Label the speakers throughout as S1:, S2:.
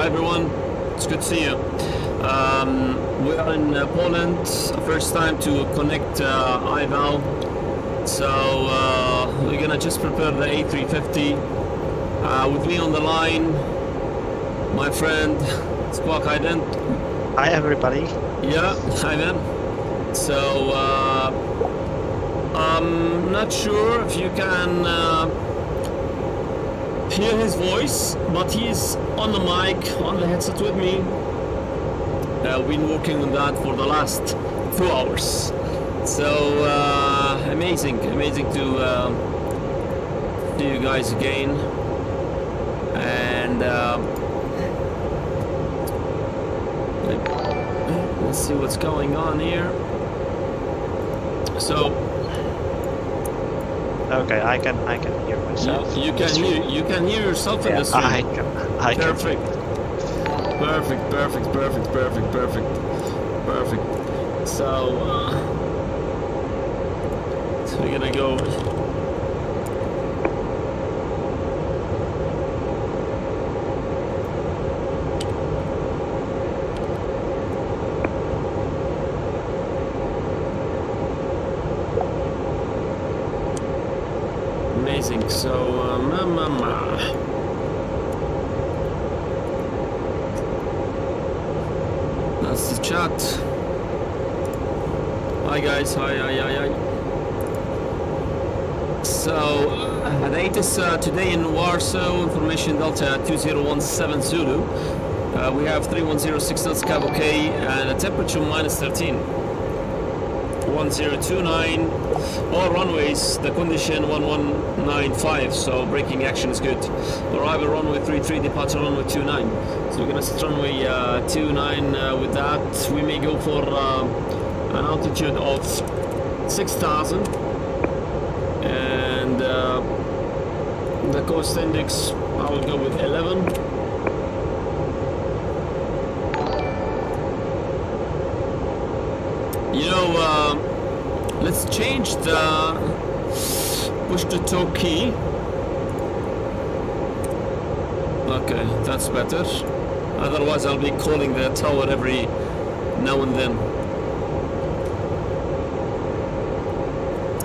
S1: Hi everyone, it's good to see you. We are in Poland, first time to connect IVAO. So we're gonna just prepare the A350. With me on the line, my friend Squawk Hayden.
S2: Hi everybody.
S1: Yeah, hi man. So I'm not sure if you can hear his voice, but he's on the mic, on the headset with me. We've been working on that for the last 2 hours. So amazing to see you guys again. And let's see what's going on here. So
S2: okay, I can hear myself.
S1: You can hear yourself in the stream.
S2: I can.
S1: Perfect. So we're gonna go. Amazing. So that's the chat. Hi guys, hi. So the date is today in Warsaw, information Delta 2017 Zulu. We have 3106 knots, cab okay, and a temperature -13. 1029, all runways, the condition 1195, so braking action is good. Arrival runway 33, departure runway 29. So we're gonna set runway 29 with that. We may go for an altitude of 6,000, and the coast index, I will go with 11. You know, let's change the push to talk key. Okay, that's better. Otherwise, I'll be calling the tower every now and then.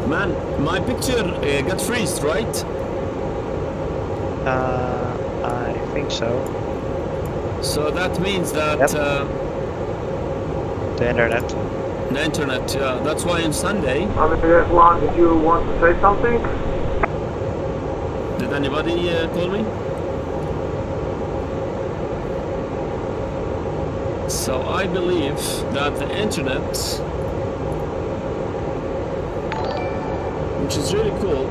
S1: Man, my picture got freezed, right?
S2: I think so.
S1: So that means that
S2: Yep. The internet.
S1: the internet, that's why on Sunday.
S3: Juan, did you want to say something?
S1: Did anybody call me? So I believe that the internet, which is really cool,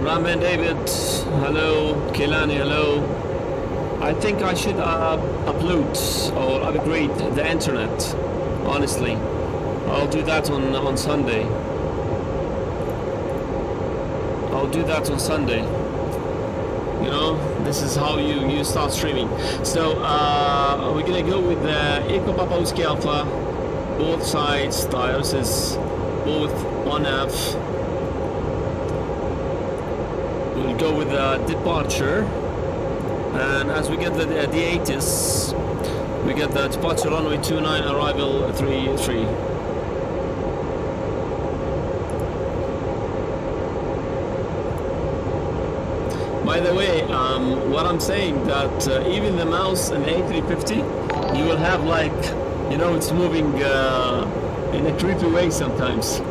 S1: Raman David, hello. Kelani, hello. I think I should upload or upgrade the internet, honestly. I'll do that on Sunday. You know, this is how you start streaming. So we're gonna go with the Eco Papa Whiskey Alpha. Both sides tires is both on F. We'll go with the departure. And as we get the 80s, we get the departure runway 29, arrival 33. By the way, what I'm saying that even the mouse in the A350, you will have like, you know, it's moving in a creepy way sometimes.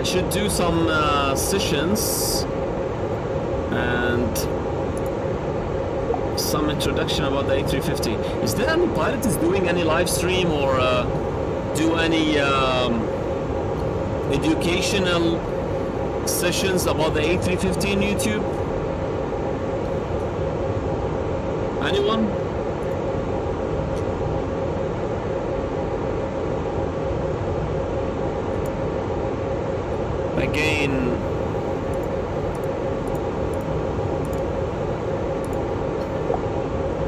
S1: I should do some sessions and some introduction about the A350. Is there any pilot is doing any live stream or do any educational sessions about the A350 on YouTube? Anyone? Again,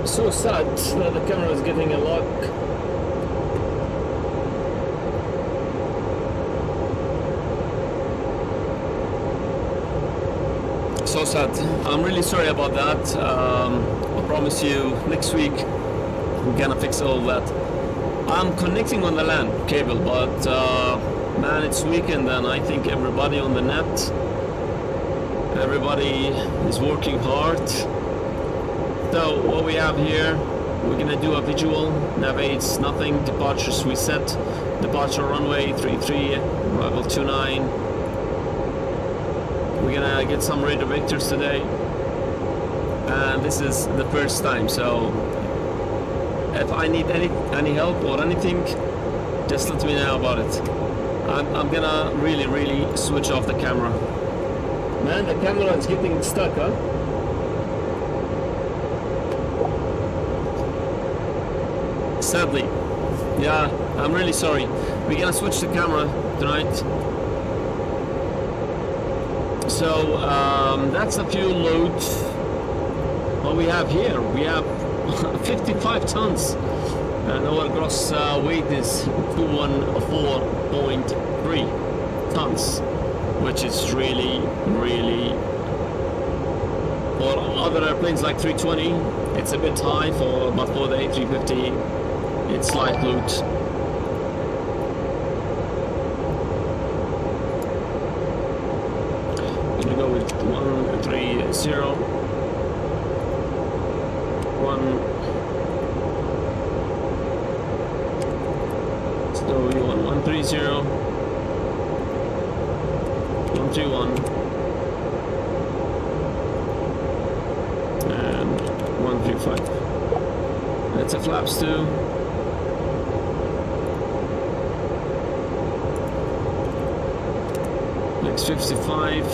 S1: so sad that the camera is getting a lock. sad. I'm really sorry about that. I promise you, next week I'm gonna fix all that. I'm connecting on the LAN cable, but man, it's weekend and I think everybody on the net, everybody is working hard. So what we have here, we're gonna do a visual, navigates nothing, departures we set, departure runway 33, arrival 29. We're gonna get some radar vectors today, and this is the first time, so if I need any help or anything, just let me know about it. I'm gonna really switch off the camera. Man, the camera is getting stuck, huh? Sadly. Yeah, I'm really sorry. We're gonna switch the camera tonight. So that's a fuel load. What we have here, we have 55 tons, and our gross weight is 214.3 tons, which is really for other airplanes like 320, it's a bit high but for the A350, it's light load. Gonna go with 130. So we want 130, 131, and 135. That's a flaps too. X55.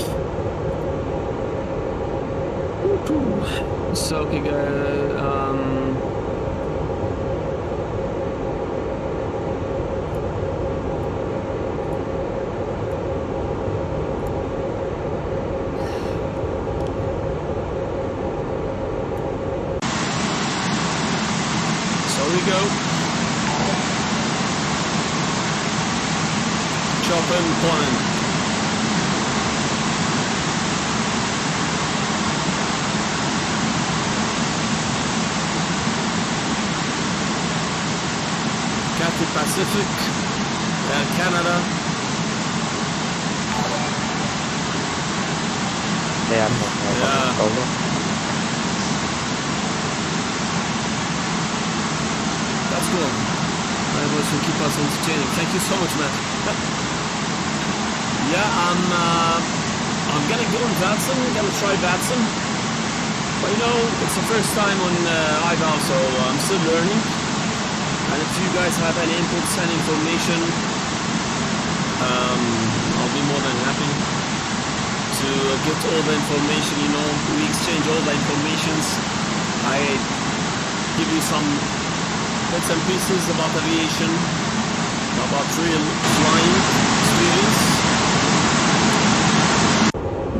S1: So okay, we go. Chop and plan. Cathay Pacific, Air Canada.
S2: Yeah.
S1: That's cool. That was to keep us entertaining. Thank you so much, man. Yeah, I'm gonna go on Vatson. I'm gonna try Vatson. But you know, it's the first time on IVAO, so I'm still learning. And if you guys have any inputs and information, I'll be more than happy to get all the information. You know, we exchange all the informations. I give you some bits and pieces about aviation, about real flying experience.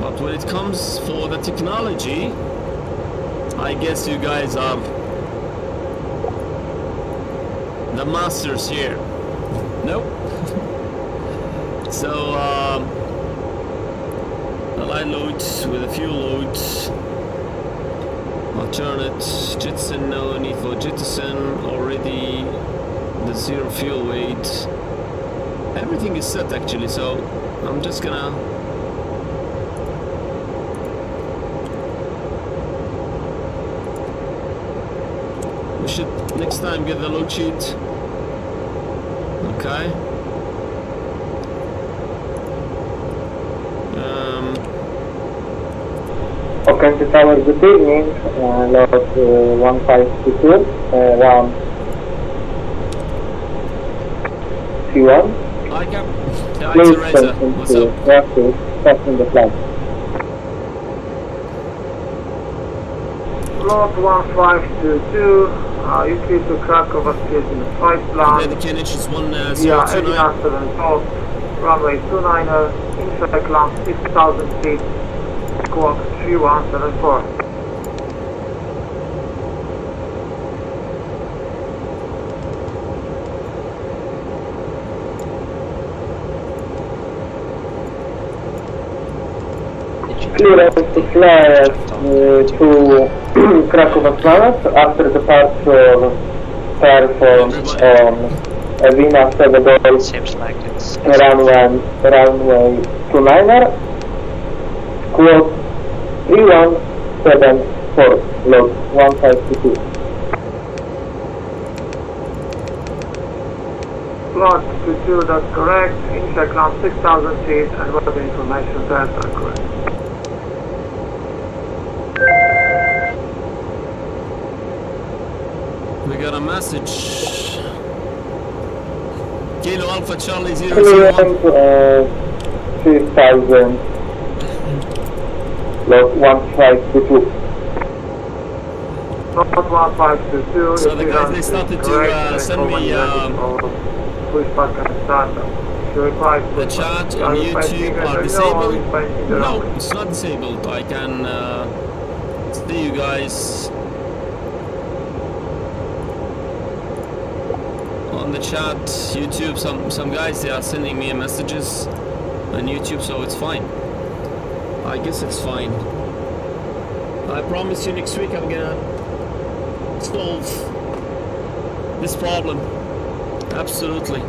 S1: But when it comes for the technology, I guess you guys are the masters here. Nope. So the light load with the fuel load, alternate jettison, no need for jettison, already the zero fuel weight, everything is set actually, so I'm just gonna we should next time get the load sheet. Okay.
S4: Okręty Tower, good evening, lot 1522, round C1.
S1: Hi Cap. Yeah,
S4: Please
S1: it's Razor. What's up?
S4: Traffic, passing the flight.
S3: Lot 1522, you clear to Krakow, stage in the flight plan.
S1: Okay, the KNH is 1029.
S3: Yeah, 7 top, runway 29er, inside climb 6,000 feet, squawk 3174.
S4: clearance to fly to Krakow Planet after departure performed on Avina 7
S2: It seems like it's
S4: runway 29er, squawk 3174, log 1522.
S3: Plot 22, that's correct. Initial climb 6,000 feet and weather information, that's correct.
S1: We got a message. Kilo Alpha Charlie 001.
S4: Clearance 3000, log 1522.
S3: Plot 1522.
S1: So the guys, they started to send me
S3: push back and start.
S1: the chat on YouTube are disabled. No, it's not disabled. I can see you guys on the chat. YouTube, some guys, they are sending me messages on YouTube, so it's fine. I guess it's fine. I promise you next week I'm gonna solve this problem. Absolutely.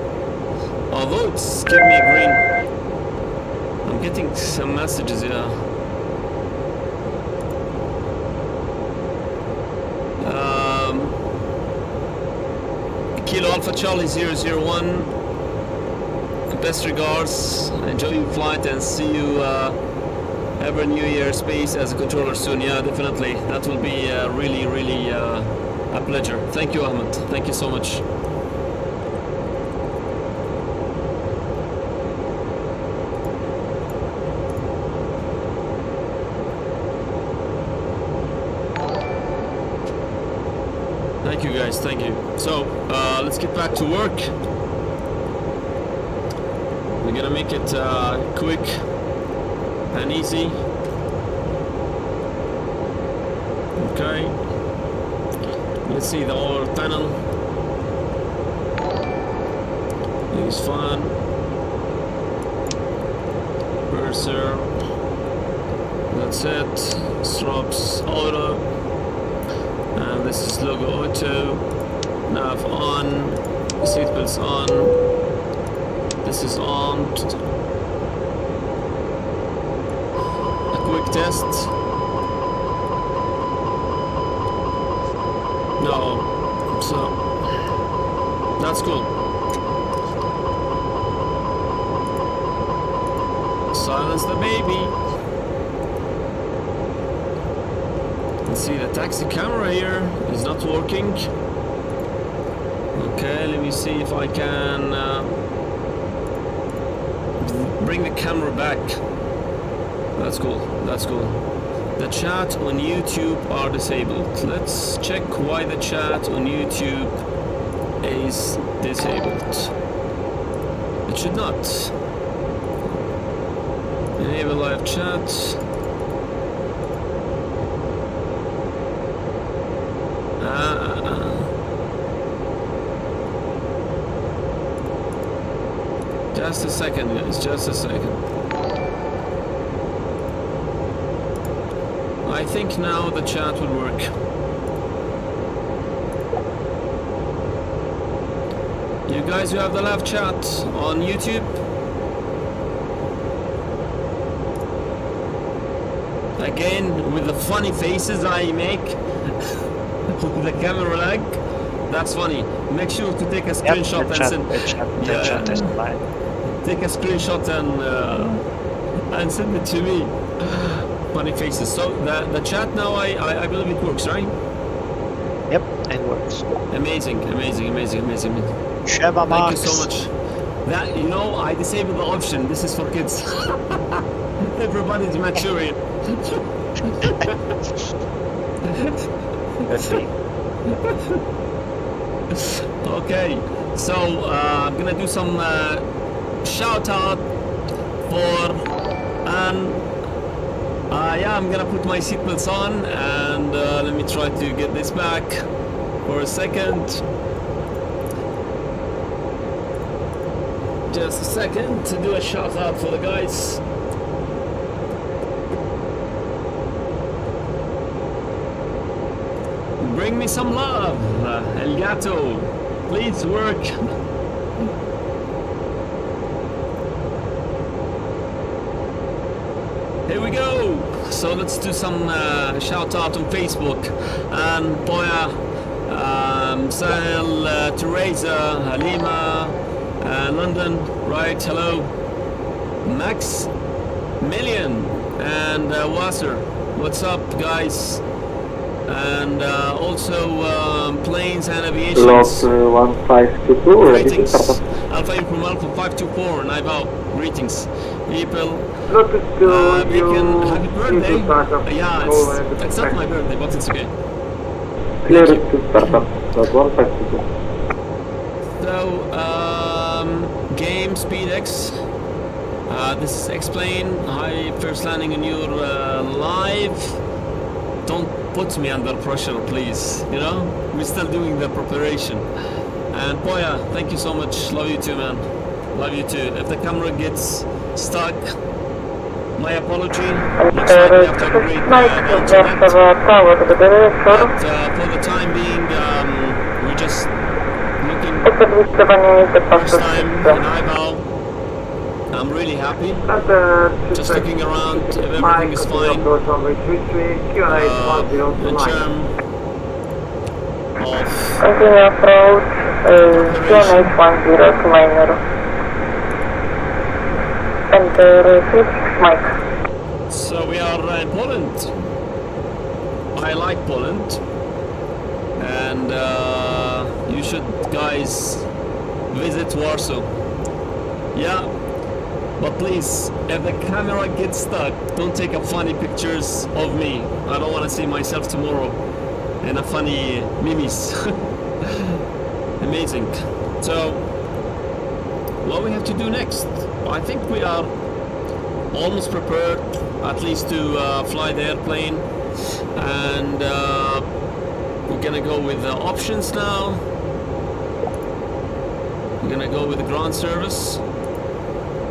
S1: Although it's giving me a green. I'm getting some messages, yeah. Kilo Alpha Charlie 001. Best regards. Enjoy your flight and see you have a New Year space as a controller soon. Yeah, definitely. That will be really a pleasure. Thank you, Ahmed. Thank you so much. Thank you guys, thank you. So, let's get back to work. We're gonna make it quick and easy. Okay. Let's see the whole tunnel. It's fun. Purser. That's it. Strobes auto. And this is logo auto. Nav on. Seatbelts on. This is on. A quick test. No. So that's cool. Silence the baby. Let's see, the taxi camera here is not working. Okay, let me see if I can bring the camera back. That's cool, that's cool. The chat on YouTube are disabled. Let's check why the chat on YouTube is disabled. It should not. Enable live chat. Just a second, guys, just a second. I think now the chat will work. You guys who have the live chat on YouTube, again with the funny faces I make with the camera lag, that's funny. Make sure to take a screenshot and send.
S2: The chat is fine.
S1: Take a screenshot and send it to me. Funny faces. So the chat now, I believe it works, right?
S2: Yep, it works.
S1: Amazing, amazing, amazing, amazing.
S2: Sheva
S1: Thank you
S2: Max.
S1: so much. That, you know, I disabled the option. This is for kids. Everybody's maturing.
S2: Let's see.
S1: Okay, so I'm gonna do some shout out for yeah, I'm gonna put my seatbelts on and let me try to get this back for a second. Just a second to do a shout out for the guys. Bring me some love, El Gato. Please work. Here we go. So let's do some shout out on Facebook. And Poya, Sahel, Teresa, Halima, London, right? Hello. Max Million and Wasser. What's up, guys? And also planes and aviation.
S4: Log 1522, ready to
S1: Greetings.
S4: start up.
S1: Alpha Impro Alpha 524 and IVAO. Greetings, people.
S3: Notice to
S1: Beacon, happy
S3: you
S1: birthday.
S3: need to start up.
S1: Yeah, it's not my birthday, but it's okay.
S4: Clear it to start up. Log 1522.
S1: So, game SpeedX. This is xplane. Hi, first landing in your live. Don't put me under pressure, please. You know, we're still doing the preparation. And Poya, thank you so much. Love you too, man. Love you too. If the camera gets stuck, my apology. Looks like we have to upgrade the internet. But for the time being, we're just looking first time in IVAO. I'm really happy. Just looking around, if everything is fine. In terms of
S5: Continue approach QNH10 to minor. Enter switch mic.
S1: so we are in Poland. I like Poland, and you should, guys, visit Warsaw. Yeah. But please, if the camera gets stuck, don't take up funny pictures of me. I don't want to see myself tomorrow in a funny memes. Amazing. So, what we have to do next? I think we are almost prepared, at least to fly the airplane. And we're gonna go with the options now. We're gonna go with the ground service.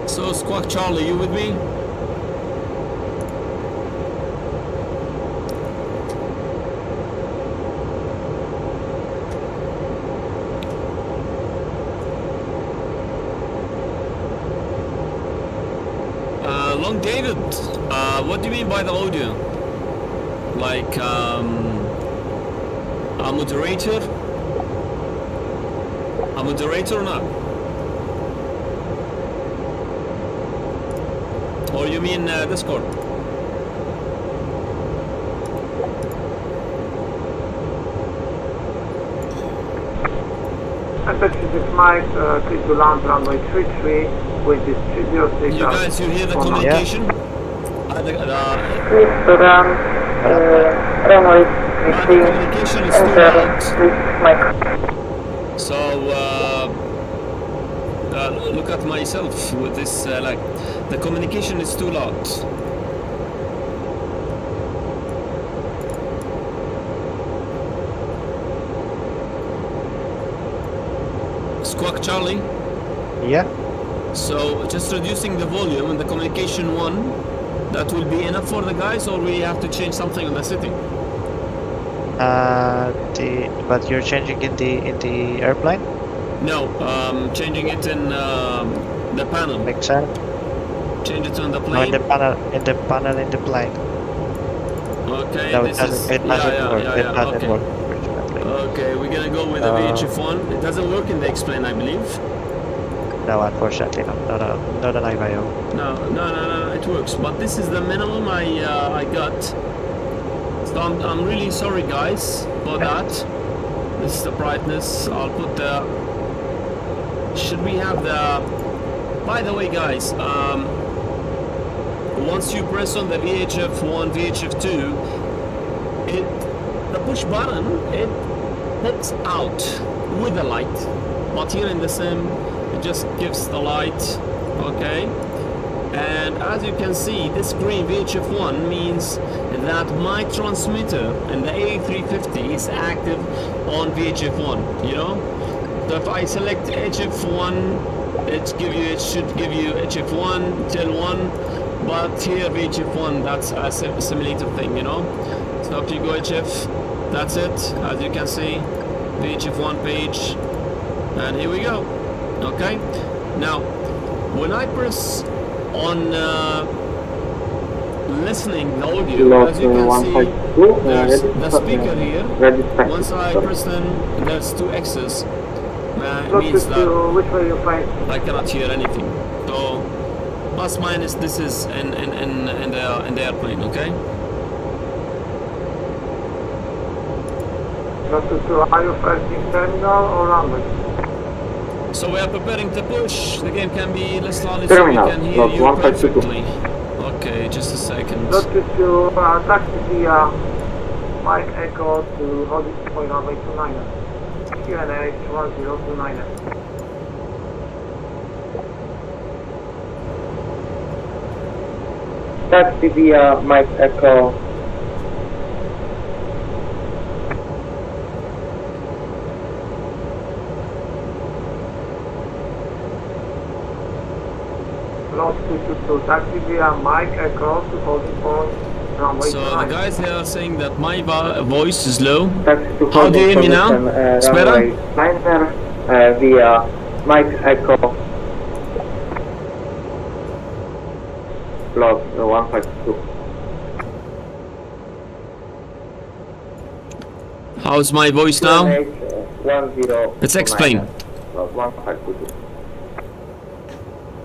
S1: So Squawk Charlie, you with me? Long David, what do you mean by the audio? Like a moderator? A moderator or not? Or you mean Discord?
S3: Attention, this mic, please to land runway 33 with this 306.
S1: You guys, you hear the communication?
S5: Please to run runway
S1: The
S5: 33.
S1: communication is too
S5: Enter
S1: loud.
S5: switch mic.
S1: So look at myself with this, like, the communication is too loud. Squawk Charlie.
S2: Yeah.
S1: So just reducing the volume and the communication one, that will be enough for the guys, or we have to change something on the setting?
S2: But you're changing in the airplane?
S1: No, changing it in the panel.
S2: Makes sense.
S1: Change it on the
S2: No,
S1: plane.
S2: in the panel in the plane.
S1: Okay,
S2: No,
S1: this is
S2: it doesn't work. It doesn't
S1: okay.
S2: work. Unfortunately.
S1: Okay, we're gonna go with the VHF one. It doesn't work in the X-plane, I believe.
S2: No, unfortunately, no. Not an IVAO.
S1: No, it works. But this is the minimum I got. So I'm really sorry, guys, for that. This is the brightness. I'll put the. Should we have the? By the way, guys, once you press on the VHF 1, VHF 2, the push button, it pops out with the light. But here in the sim, it just gives the light, okay? And as you can see, this green VHF 1 means that my transmitter in the A350 is active on VHF 1, you know? So if I select HF1, it should give you HF1 till 1, but here VHF1, that's a simulator thing, you know? So if you go HF That's it, as you can see, VHF1 page, and here we go. Okay, now when I press on listening the audio, as you can see, there's the speaker here. Once I press then, there's 2 X's. It means that
S3: which way you find?
S1: I cannot hear anything. So plus minus, this is in the airplane. Okay.
S3: Are you pressing terminal or runway?
S1: So we are preparing to push. The game can be less loud so we can hear you perfectly. Okay, just a second.
S3: Notice to taxi via Mike Echo to holding point runway 29. QNH 1029.
S5: Taxi via Mike Echo.
S3: To taxi via Mike Echo to holding point runway 29.
S1: So the guys here are saying that my voice is low.
S5: Taxi to
S1: How do you hear me now? It's better?
S5: Runway 9 via Mike Echo. Plus 152.
S1: How's my voice now?
S5: 10.
S1: It's xplane.
S5: Plus 152.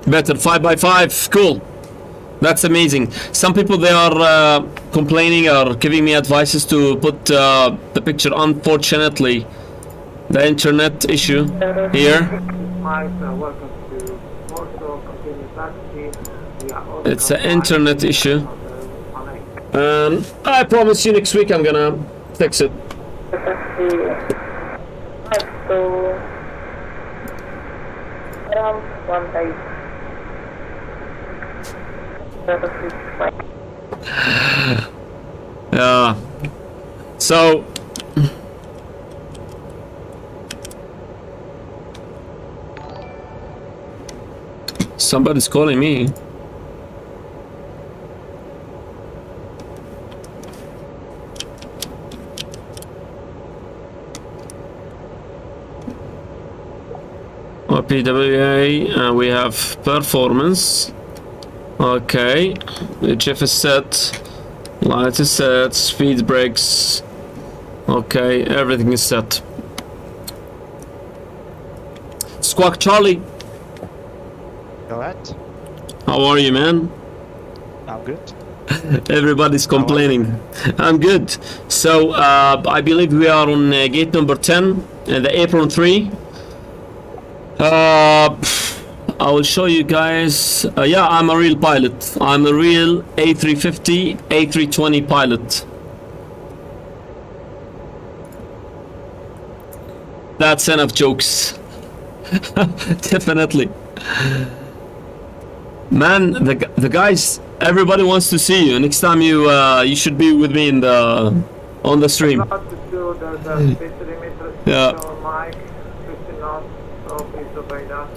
S1: Better, 5x5, cool. That's amazing. Some people, they are complaining or giving me advices to put the picture. Unfortunately, the internet issue here.
S3: Mike, welcome to Warsaw, continue taxi.
S1: It's an internet issue. I promise you next week I'm gonna fix it.
S5: Taxi to around 1 day.
S1: Yeah. So somebody's calling me. PWA, we have performance. Okay, the GIF is set, light is set, speed brakes. Okay, everything is set. Squawk Charlie,
S2: Go ahead.
S1: how are you, man?
S2: I'm good.
S1: Everybody's complaining. I'm good. So I believe we are on gate number 10, the apron 3. I will show you guys. Yeah, I'm a real pilot. I'm a real A350, A320 pilot. That's enough jokes. Definitely. Man, the guys, everybody wants to see you. Next time you should be with me in on the stream. Yeah.
S3: Mike, 15 knots, so please obey that.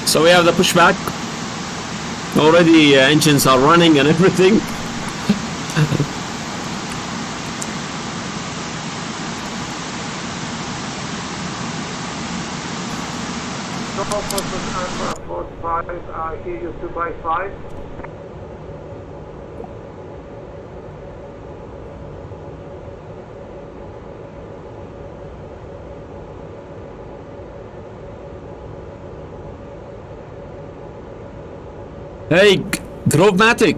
S1: So we have the pushback. Already engines are running and everything.
S3: I hear you 2x5.
S1: Hey, Grovematic,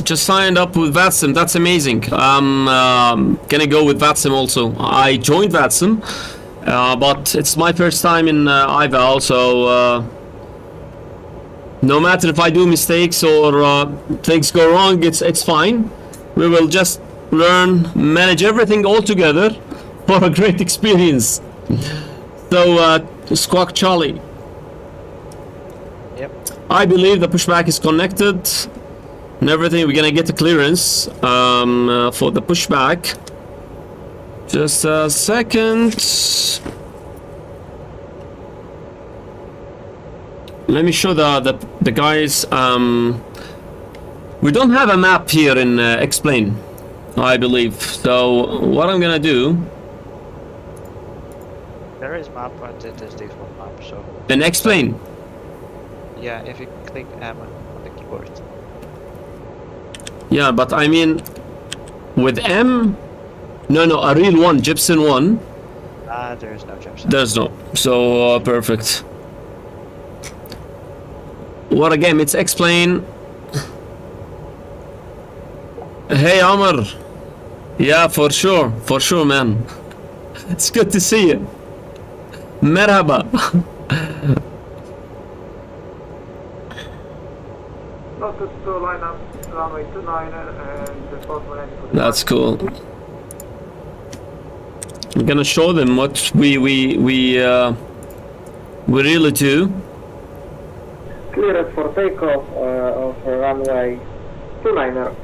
S1: just signed up with VATSIM. That's amazing. I'm gonna go with VATSIM also. I joined VATSIM, but it's my first time in IVAO, so no matter if I do mistakes or things go wrong, it's fine. We will just learn, manage everything all together for a great experience. So, Squawk Charlie.
S2: Yep.
S1: I believe the pushback is connected and everything. We're gonna get the clearance for the pushback. Just a second. let me show the guys. We don't have a map here in xplane, I believe. So what I'm gonna do
S2: There is map, but it is default map. So
S1: in xplane.
S2: yeah, if you click M on the keyboard.
S1: Yeah, but I mean, with M, no, a real one, Gibson one.
S2: There is no Gibson.
S1: There's no. So perfect. What a game! It's xplane. Hey, Amr. Yeah, for sure, man. It's good to see you. Merhaba.
S3: Noted to line up runway 29er and the first one ready for the
S1: That's cool. I'm gonna show them what we really do.
S5: Cleared for takeoff of runway 29er,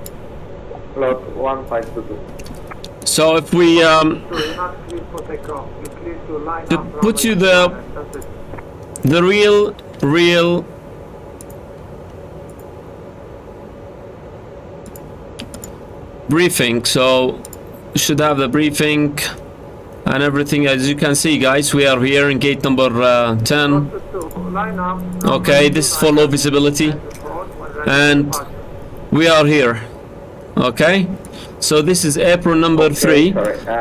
S5: lot 1522.
S1: So if we
S3: So you're not clear for takeoff. You're clear to line
S1: to
S3: up
S1: put you
S3: runway
S1: the
S3: 29er. That's it.
S1: the real briefing, so you should have the briefing and everything. As you can see, guys, we are here in gate number 10.
S3: Noted to line up
S1: Okay, this is for low visibility, and we are here. Okay, so this is apron number 3.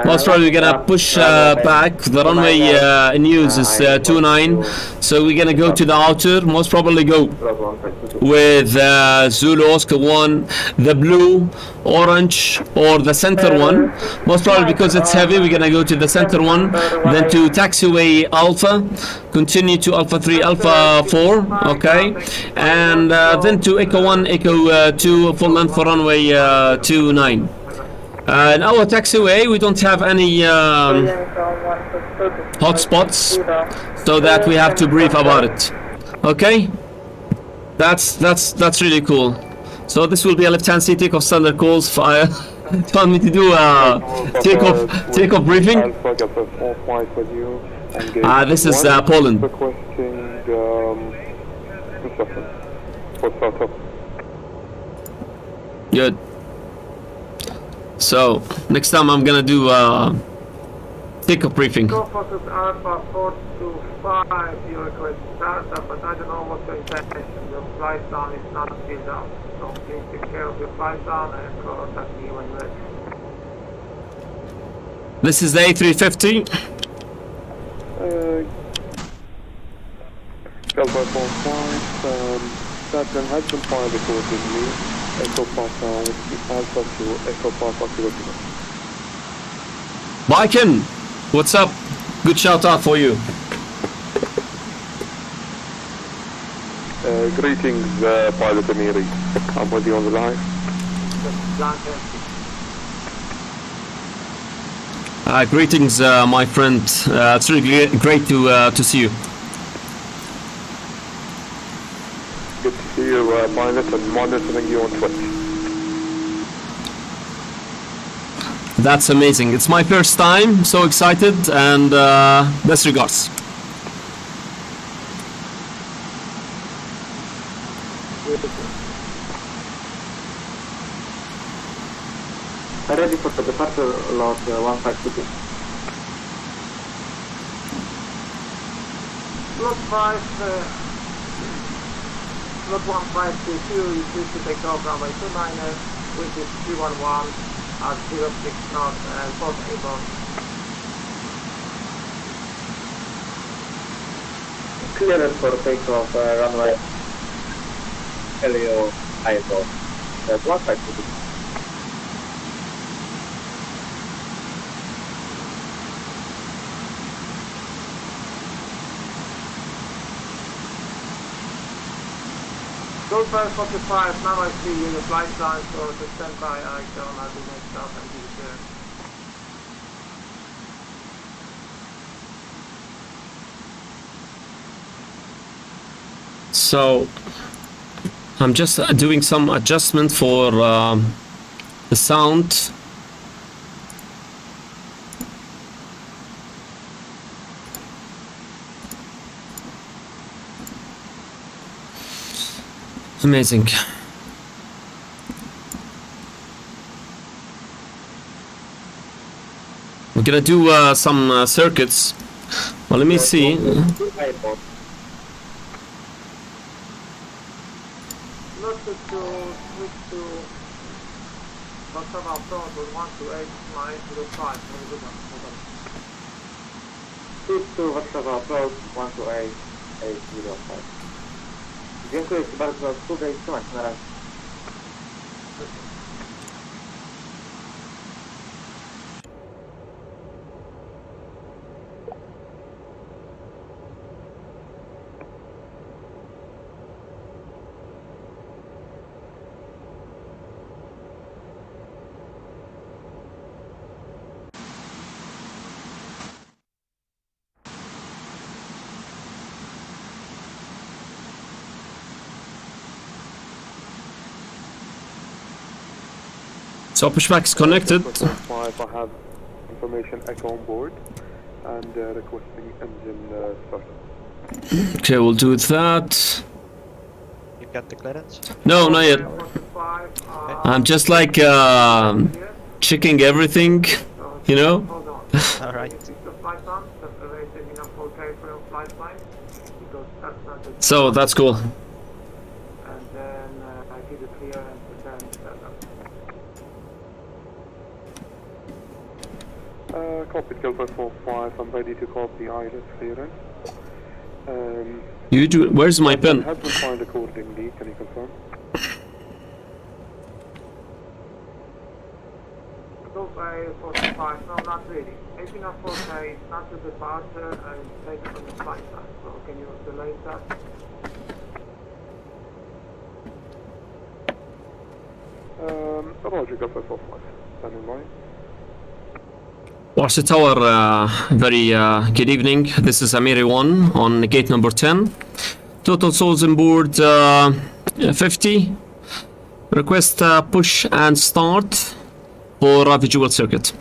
S1: Most probably we're gonna push back. The runway in use is 29, so we're gonna go to the outer. Most probably go
S5: Lot 1522.
S1: with Zulu Oscar 1, the blue, orange, or the center one. Most probably because it's heavy, we're gonna go to the center one, then to taxiway Alpha, continue to Alpha 3, Alpha 4, okay, and then to Echo 1, Echo 2, full length for runway 29. In our taxiway, we don't have any hotspots, so that we have to brief about it. Okay, that's really cool. So this will be a left-hand seat takeoff standard calls. Told me to do a takeoff briefing.
S6: Alpha Delta 45 for you.
S1: This is Poland.
S6: Requesting instruction for startup.
S1: Good. So next time I'm gonna do takeoff briefing.
S3: Go focus Alpha 425, you request startup, but I don't know what your intention. Your flight down is not filled out. So please take care of your flight down and contact me when you're ready.
S1: This is the A350.
S6: Delta 45, Captain has been fired accordingly. Echo Papa with the Alpha to Echo Papa Kilo.
S1: Biken, what's up? Good shout out for you.
S6: Greetings, PilotAmireh. I'm with you on the line.
S3: Just blank empty.
S1: Greetings, my friend. It's really great to see you.
S6: Good to see you, pilot, and monitoring you on Twitch.
S1: That's amazing. It's my first time. So excited, and best regards.
S5: Ready for the departure, lot 1522.
S3: Lot 1522, you choose to take off runway 29er, which is 311 at 06 knots and port Avon.
S5: Cleared for takeoff runway Helio IVAO. 1522.
S3: Gold 545, now I see you in the flight line, so just stand by, I'll do next up and give it there.
S1: So I'm just doing some adjustment for the sound. Amazing. We're gonna do some circuits. Well, let me see.
S3: Not to switch to Warszawa approach with 128.905.
S5: Switch to Warszawa approach 128.805. Dziękuję Ci bardzo za obsługę i trzymać na razie.
S1: So pushback is connected.
S6: 5, I have information echo on board and requesting engine start.
S1: Okay, we'll do that.
S2: You got the clearance?
S1: No, not yet.
S3: 45,
S1: I'm just like checking everything, you know.
S3: hold on.
S2: Alright.
S3: It's the flight time, that's rated enough for okay for your flight line, because that's not the...
S1: So that's cool.
S3: And then I give the clearance and then set up.
S6: Copy Delta 45, I'm ready to copy ILS clearance.
S1: You do. Where's my pen?
S6: Has been find accordingly, can you confirm?
S3: Go by 45, no, not really. 18 of 4K is not the departure and it's taken from the flight time, so can you delay that?
S6: Roger, Delta 45, standing by.
S1: Warsaw Tower, very good evening. This is Amireh 1 on gate number 10. Total souls on board 50. Request push and start for visual circuit.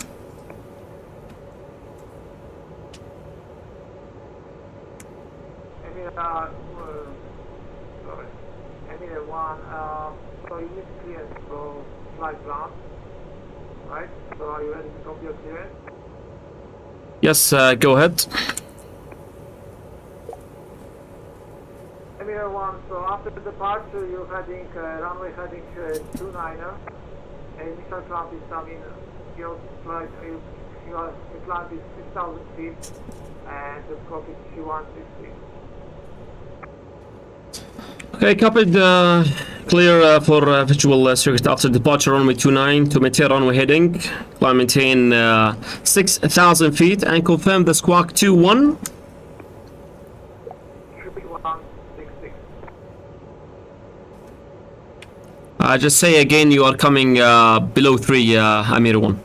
S3: Amireh 1, so you need clearance for flight ground, right? So are you ready to copy your clearance?
S1: Yes, go ahead.
S3: Amireh 1, so after departure you're heading, runway heading 29er, initial climb is, your flight, your climb is 6,000 feet, and the scope is 3160.
S1: Okay, copied. Clear for visual circuit after departure runway 29 to maintain runway heading. Climb maintain 6,000 feet and confirm the squawk 21.
S3: 3166.
S1: Just say again you are coming below 3, Amireh 1.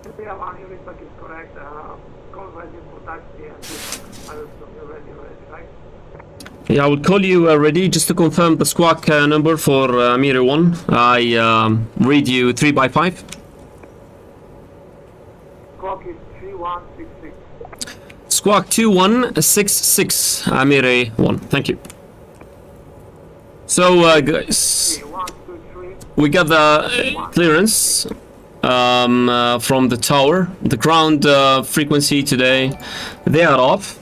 S3: Amireh 1, your listback is correct. Call ready for taxi and I will assume you're ready, right?
S1: Yeah, I will call you ready just to confirm the squawk number for Amireh 1. I read you 3 by 5.
S3: Squawk is 3166.
S1: Squawk 2166, Amireh 1. Thank you. So, guys,
S3: 1, 2, 3.
S1: we got the clearance from the tower. The ground frequency today, they are off.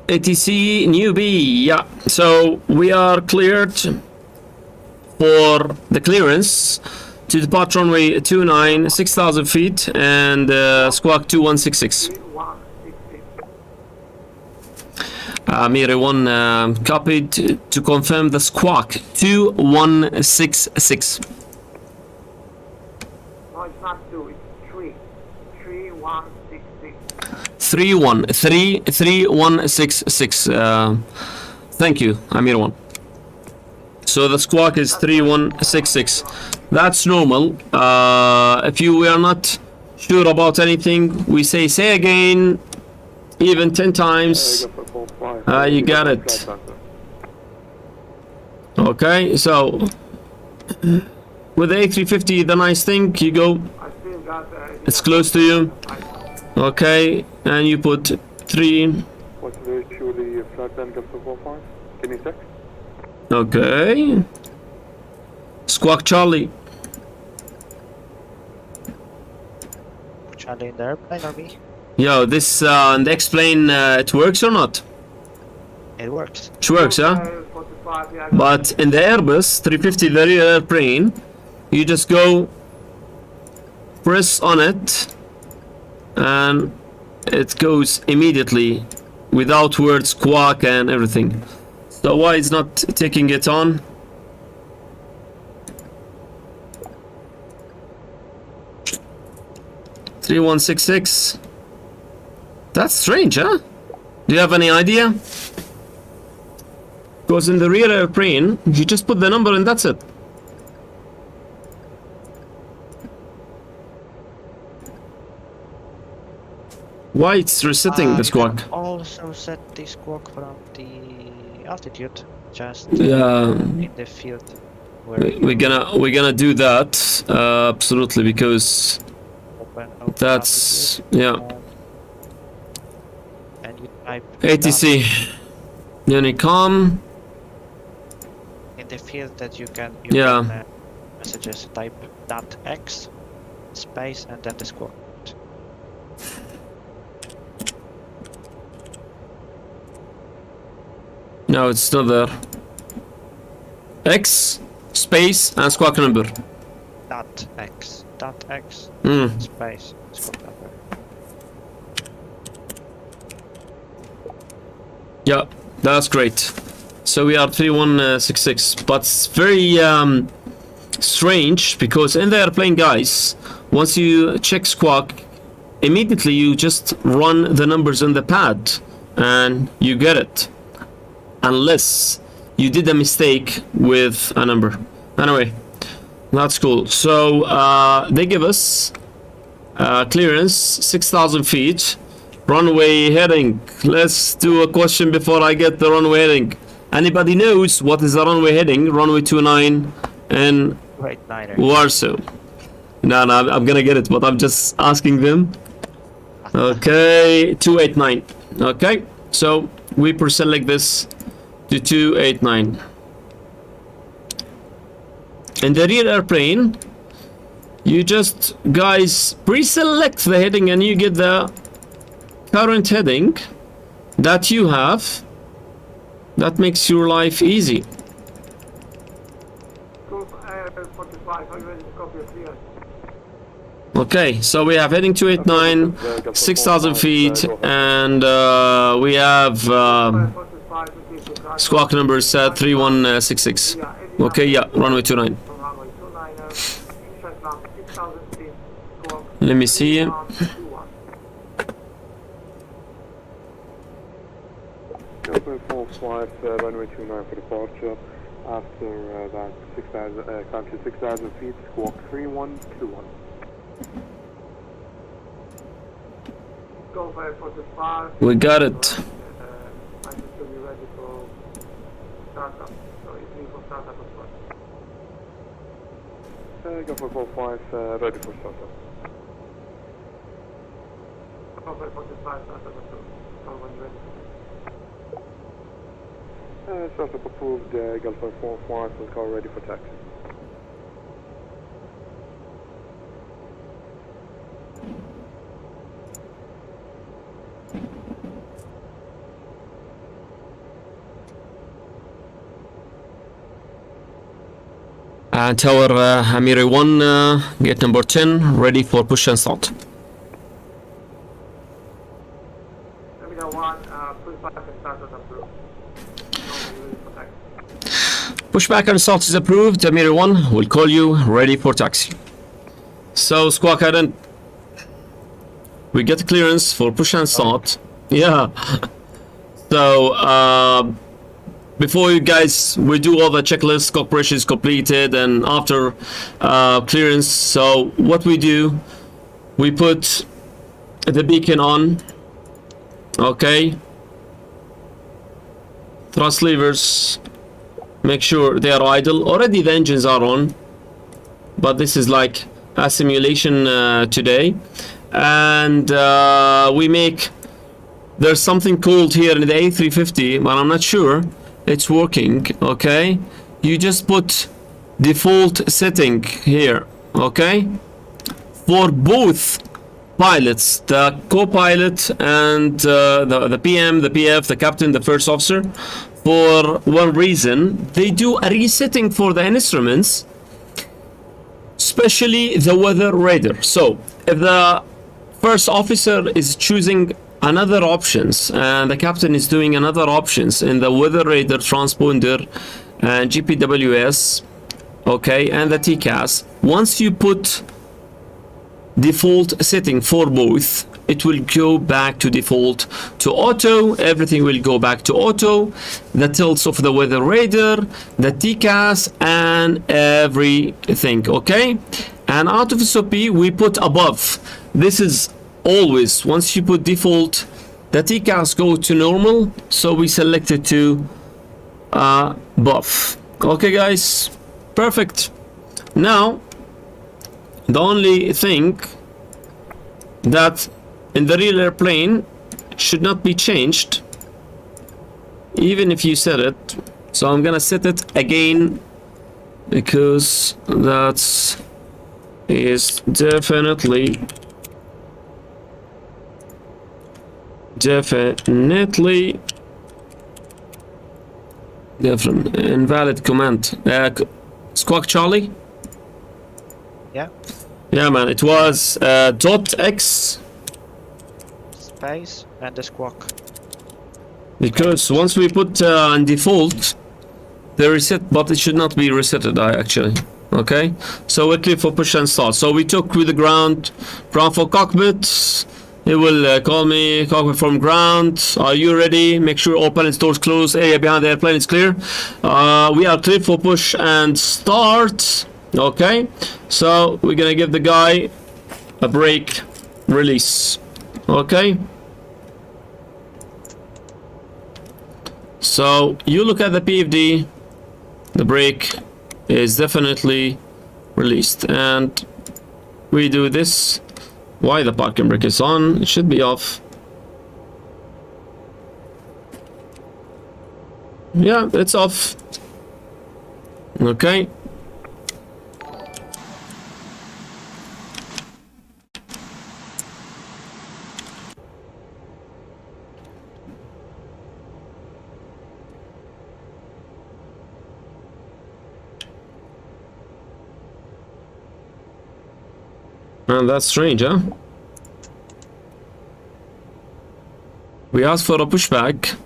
S1: ATC newbie, yeah. So we are cleared for the clearance to depart runway 29, 6,000 feet, and squawk 2166.
S3: 3166.
S1: Amireh 1 copied to confirm the squawk 2166.
S3: No, it's not 2, it's 3. 3166.
S1: 3166. Thank you, Amireh 1. So the squawk is 3166. That's normal. If you are not sure about anything, we say again, even 10 times. You got it. Okay, so with the A350, the nice thing, you go,
S3: I still got
S1: it's close to you. Okay, and you put 3,
S6: What's the issue with the flight plan Gulf 45? Can you check?
S1: Okay. Squawk Charlie.
S2: Charlie in the airplane or me?
S1: Yo, this the X-plane, it works or not?
S2: It works.
S1: It works, huh?
S3: 45, yeah.
S1: But in the Airbus 350, the real airplane, you just go press on it and it goes immediately without words squawk and everything. So why it's not taking it on? $3166. That's strange, huh? Do you have any idea? Because in the rear airplane, you just put the number and that's it. Why it's resetting the
S2: You
S1: squawk?
S2: can also set the squawk from the altitude, just
S1: Yeah,
S2: in the field where
S1: we're gonna do that absolutely, because
S2: open
S1: that's
S2: altitude,
S1: yeah.
S2: and you type
S1: ATC Unicom.
S2: in the field that you can
S1: Yeah.
S2: messages type .x space and then the squawk.
S1: No, it's still there. X space and squawk number.
S2: .x space squawk number.
S1: Yeah, that's great. So we are 3166, but it's very strange because in the airplane, guys, once you check squawk, immediately you just run the numbers on the pad and you get it, unless you did a mistake with a number. Anyway, that's cool. So they give us clearance 6,000 feet, runway heading. Let's do a question before I get the runway heading. Anybody knows what is the runway heading? Runway 29 in
S2: Wait, niner.
S1: Warsaw. No, I'm gonna get it, but I'm just asking them. Okay, 289. Okay, so we pre-select this to 289. In the rear airplane, you just, guys, pre-select the heading and you get the current heading that you have. That makes your life easy.
S3: Gulf 45, are you ready to copy it here?
S1: Okay, so we have heading 289, 6,000 feet, and we have
S3: 45, repeat the drive.
S1: squawk number is 3166. Okay, yeah, runway 29.
S3: From runway 29, initial climb 6,000 feet, squawk
S1: Let me see.
S3: 21.
S6: Open 45, runway 29 for departure. After that, 6,000, climb to 6,000 feet, squawk 3121.
S3: Gulf 45.
S1: We got it.
S3: I think you'll be ready for startup. So it's me for startup as well.
S6: Go for 45, ready for startup.
S3: Gulf 45, startup as well. So when you're ready.
S6: Startup approved, Gulf 45, and car ready for taxi.
S1: And tower Amireh 1, gate number 10, ready for push and start.
S3: Terminal 1, push back and startup approved. So when you're ready for taxi.
S1: Pushback and start is approved. Amireh 1 will call you, ready for taxi. So squawk heading. We get clearance for push and start. Yeah. So before you guys, we do all the checklists, cooperation is completed, and after clearance, so what we do, we put the beacon on, okay, thrust levers, make sure they are idle. Already the engines are on, but this is like a simulation today, and we make there's something called here in the A350, but I'm not sure it's working. Okay, you just put default setting here. Okay, for both pilots, the co-pilot and the PM, the PF, the captain, the first officer. For one reason, they do a resetting for the instruments, especially the weather radar. So if the first officer is choosing another options and the captain is doing another options in the weather radar, transponder, and GPWS, okay, and the TCAS, once you put default setting for both, it will go back to default to auto. Everything will go back to auto. The tilts of the weather radar, the TCAS, and everything. Okay, and out of SOP we put above. This is always once you put default, the TCAS go to normal, so we select it to buff. Okay guys, perfect. Now the only thing that in the real airplane should not be changed, even if you set it. So I'm gonna set it again because that is definitely different. Invalid command. Squawk Charlie. Yeah, man, it was .x
S2: space and the squawk.
S1: because once we put on default, the reset, but it should not be resetted actually. Okay, so we're clear for push and start. So we took with the ground for cockpit. It will call me cockpit from ground. Are you ready? Make sure all pilot doors closed. Area behind the airplane is clear. We are clear for push and start. Okay, so we're gonna give the guy a brake release. Okay, so you look at the PFD, the brake is definitely released, and we do this. Why the parking brake is on? It should be off. Yeah, it's off. Okay. And that's strange, huh? We asked for a pushback.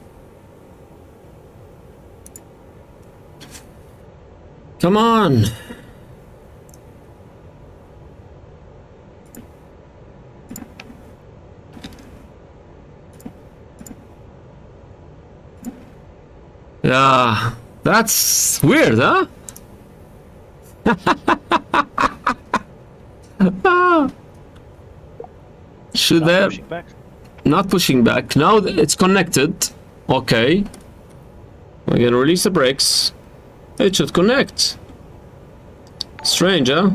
S1: Come on. Yeah, that's weird, huh? Should there
S2: Pushing back.
S1: not pushing back? Now it's connected. Okay, we're gonna release the brakes. It should connect. Strange, huh?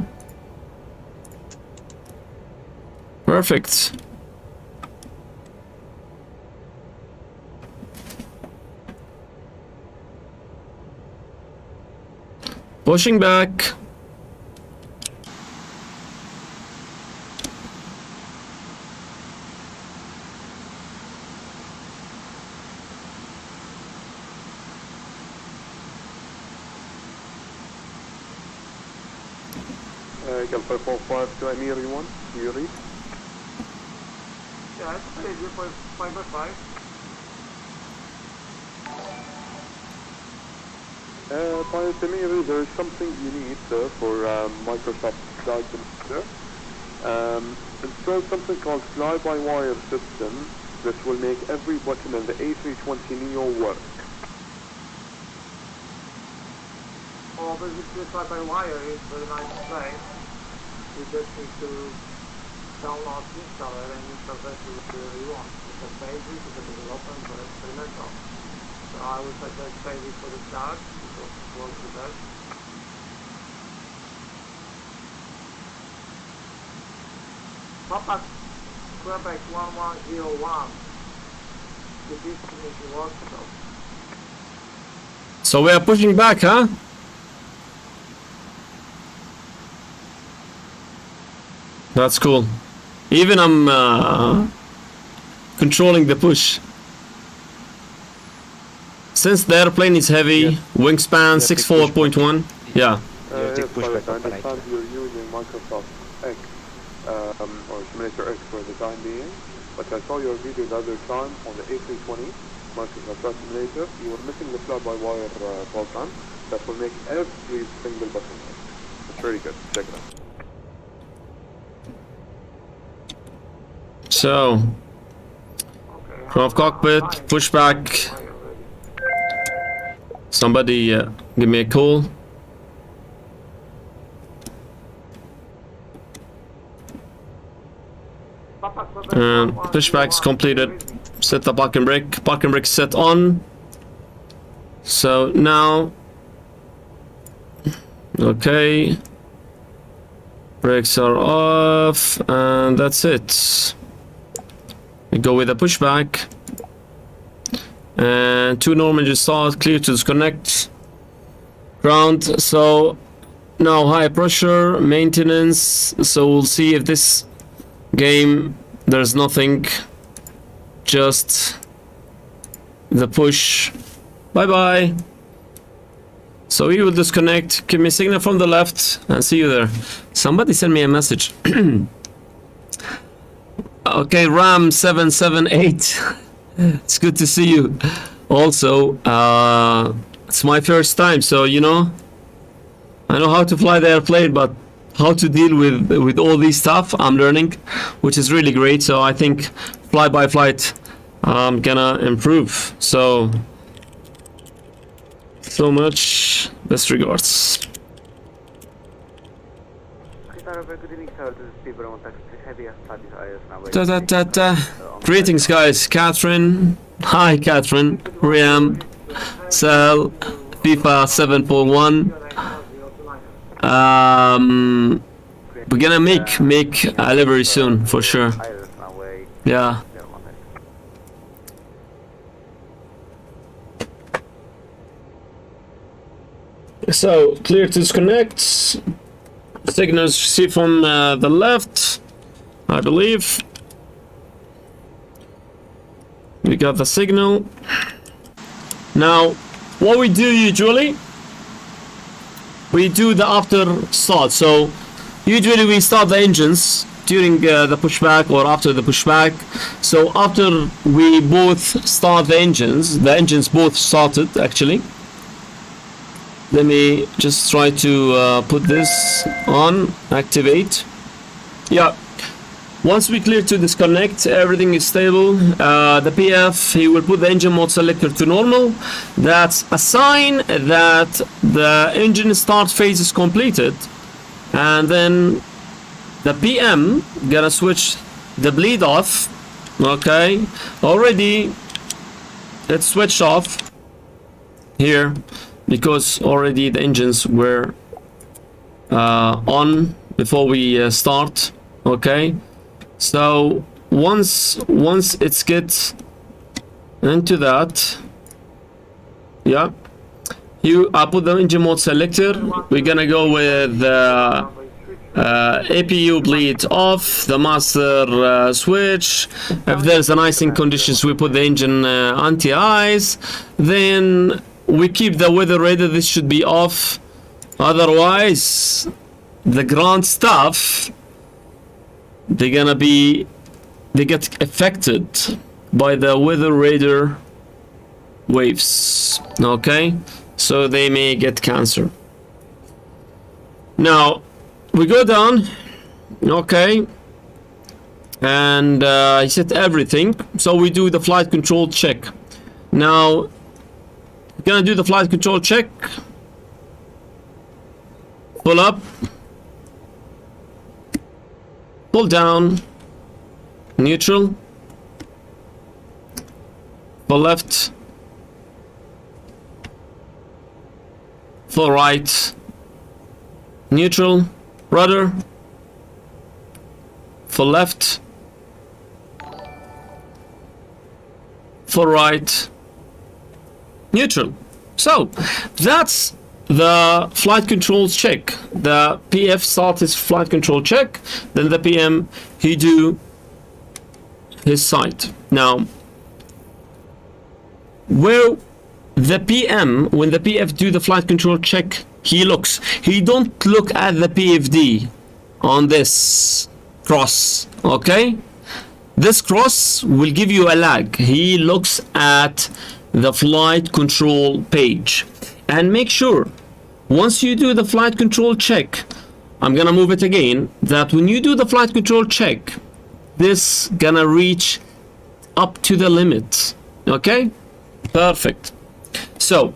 S1: Perfect. Pushing back.
S6: Eagle 545 to Amir, you want? Do you read?
S3: Yeah, it's crazy for 5x5.
S6: Pilot Amir, there is something you need, sir, for Microsoft Flight Simulator. Install something called fly-by-wire system that will make every button in the A320neo work.
S3: Or basically fly-by-wire is very nice to play. You just need to download the installer and install that you want. It's a basic, it's a development, but experimental. So I would suggest basic for the start, because it works the best. Papa Quebec 1101. the destination was.
S1: So we are pushing back, huh? That's cool. Even I'm controlling the push. Since the airplane is heavy,
S2: Yeah.
S1: wingspan
S2: Yeah, big
S1: 64.1. Yeah.
S2: Take
S6: Yes,
S2: pushback
S6: pilot, I
S2: operator.
S6: understand you're using Microsoft X or Simulator X for the time being, but I saw your video the other time on the A320 Microsoft Flight Simulator. You were missing the fly-by-wire program that will make every single button. It's really good. Check it out.
S1: So, from cockpit, pushback. Somebody give me a call. And pushback is completed. Set the parking brake. Parking brake set on. So now, okay, brakes are off, and that's it. We go with a pushback. And 2 normal engine start, clear to disconnect. Ground. So now high pressure, maintenance. So we'll see if this game there's nothing, just the push. Bye bye. So we will disconnect. Give me a signal from the left and see you there. Somebody send me a message. Okay, Ram 778. It's good to see you. Also, it's my first time, so you know, I know how to fly the airplane, but how to deal with all these stuff I'm learning, which is really great. So I think fly by flight I'm gonna improve. So much best regards. Da, da, da, da. Greetings guys, Catherine. Hi Catherine, Riam, Sal, FIFA 741. We're gonna make a livery soon for sure. Yeah. So clear to disconnect. Signals received from the left, I believe. We got the signal. Now, what we do usually, we do the after start. So usually we start the engines during the pushback or after the pushback. So after we both start the engines both started actually. Let me just try to put this on, activate. Yeah. Once we clear to disconnect, everything is stable. The PF, he will put the engine mode selector to normal. That's a sign that the engine start phase is completed. And then the PM gonna switch the bleed off. Okay, already it's switched off here because already the engines were on before we start. Okay. So once it gets into that, yeah, I put the engine mode selector. We're gonna go with the APU bleed off, the master switch. If there's an icing conditions, we put the engine anti-ice. Then we keep the weather radar. This should be off. Otherwise, the ground stuff, they get affected by the weather radar waves. Okay, so they may get cancer. Now we go down. Okay, and I set everything. So we do the flight control check. Now we're gonna do the flight control check. Pull up, pull down, neutral, pull left, full right, neutral, rudder, full left, left or right? Neutral. So that's the flight controls check. The PF starts his flight control check, then the PM he do his sight. Now, where the PM, when the PF do the flight control check, he looks. He don't look at the PFD on this cross, okay? This cross will give you a lag. He looks at the flight control page. And make sure, once you do the flight control check, I'm gonna move it again, that when you do the flight control check, this gonna reach up to the limit, okay? Perfect. So,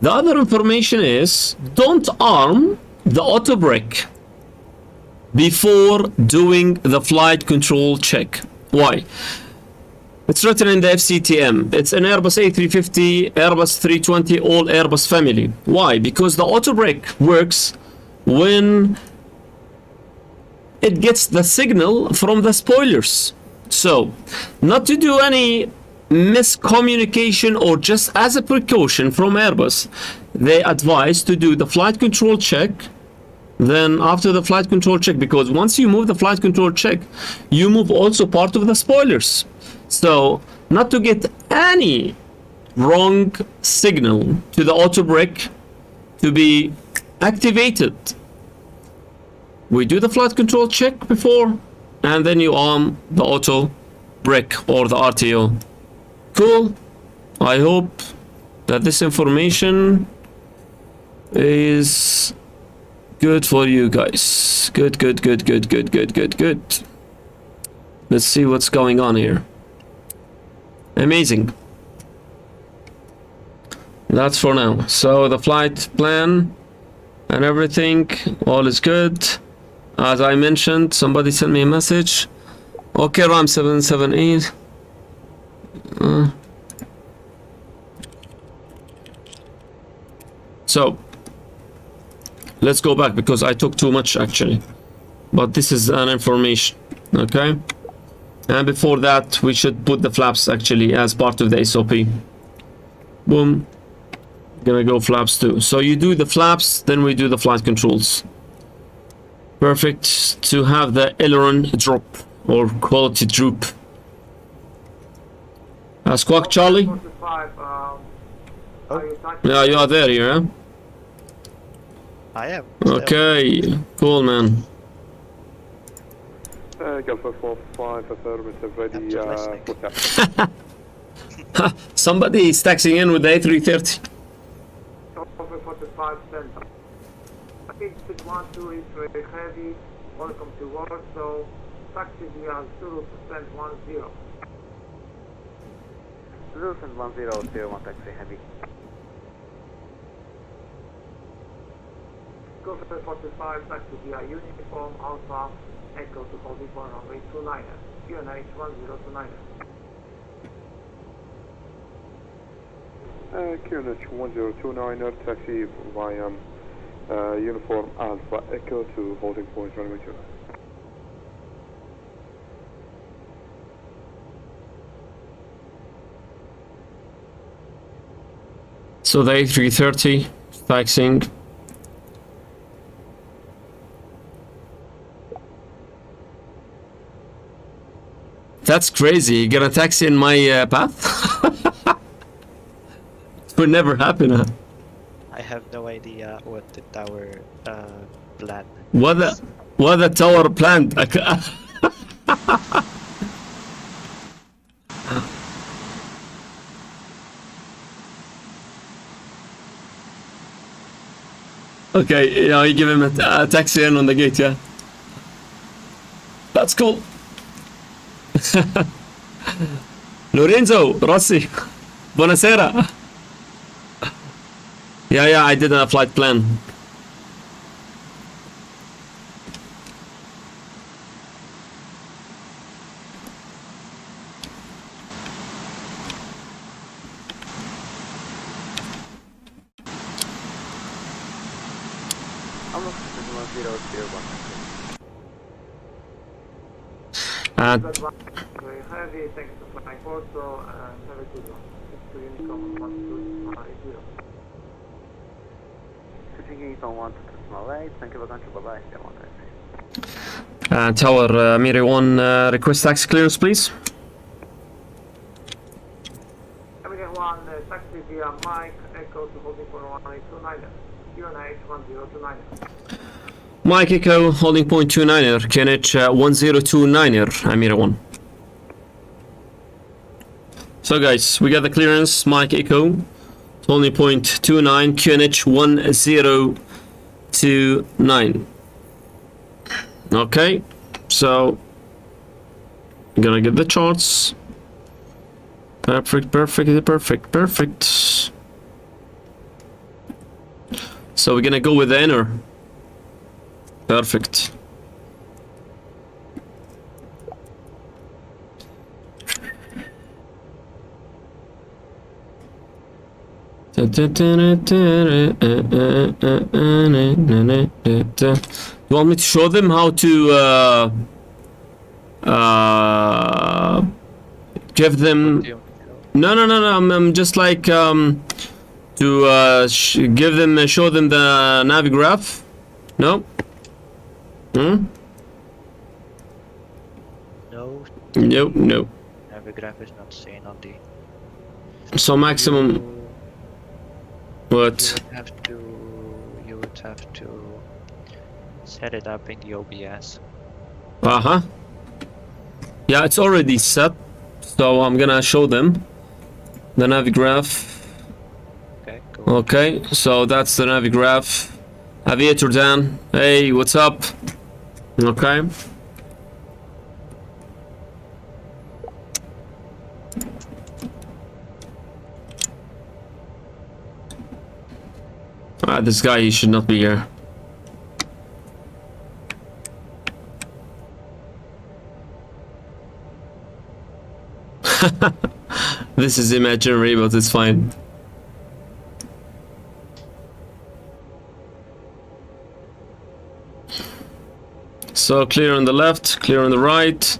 S1: the other information is, don't arm the auto brake before doing the flight control check. Why? It's written in the FCTM. It's an Airbus A350, Airbus 320, all Airbus family. Why? Because the auto brake works when it gets the signal from the spoilers. So, not to do any miscommunication or just as a precaution from Airbus, they advise to do the flight control check. Then after the flight control check, because once you move the flight control check, you move also part of the spoilers. So not to get any wrong signal to the auto brake to be activated, we do the flight control check before, and then you arm the auto brake or the RTO. Cool. I hope that this information is good for you guys. Good. Let's see what's going on here. Amazing. That's for now. So the flight plan and everything, all is good. As I mentioned, somebody sent me a message. Okay, Ram 778. So let's go back because I took too much actually, but this is an information, okay? And before that we should put the flaps actually as part of the SOP. Boom, gonna go flaps too. So you do the flaps, then we do the flight controls. Perfect. To have the aileron drop or quality droop. Squawk Charlie.
S3: 45,
S1: Yeah, you are there here, huh?
S2: I am.
S1: Okay, cool, man.
S6: Golf 45, affirmative, ready
S2: I'm just listening.
S6: for taxi.
S1: Somebody is taxing in with the A330.
S3: over 45 cents. I think 612 is very heavy. Welcome to work. So taxi we are 0% 10.
S5: 010, taxi heavy.
S3: Go for 45, taxi via uniform Alpha Echo to holding for runway 29, QNH 1029.
S6: QNH 1029, taxi via uniform Alpha Echo to holding point runway 29.
S1: So the A330 taxiing. That's crazy. You're gonna taxi in my path? It would never happen, huh?
S2: I have no idea what the tower plan.
S1: What the tower planned? Okay, you know, you give him a taxi in on the gate, yeah? That's cool. Lorenzo, Rossi, buonasera. Yeah, I did a flight plan. And
S3: heavy, thanks to flying also, and have a good one. 6 to Unicom 120.
S4: Switching Unicom 1 to Decimal 8, thank you very much, bye-bye, stay on taxi.
S1: Tower Amireh 1, request taxi clearance, please.
S3: Amireh 1, taxi via Mike, Echo to holding for 1829er. QNH 1029er.
S1: Mike Echo, holding point 29er, QNH 1029er, Amireh 1. So guys, we got the clearance, Mike Echo, holding point 29, QNH 1029. Okay, so I'm gonna get the charts. Perfect, perfect, perfect, perfect. So we're gonna go with the inner. Perfect. You want me to show them how to give them? No. I'm just like to give them, show them the navigraph. No.
S2: No.
S1: No.
S2: Navigraph is not seen on the.
S1: So maximum. What?
S2: You would have to set it up in the OBS.
S1: Yeah, it's already set. So I'm gonna show them the navigraph.
S2: Okay, go.
S1: Okay, so that's the navigraph. Aviator Dan, hey, what's up? Okay. This guy, he should not be here. This is imaginary, but it's fine. So clear on the left, clear on the right.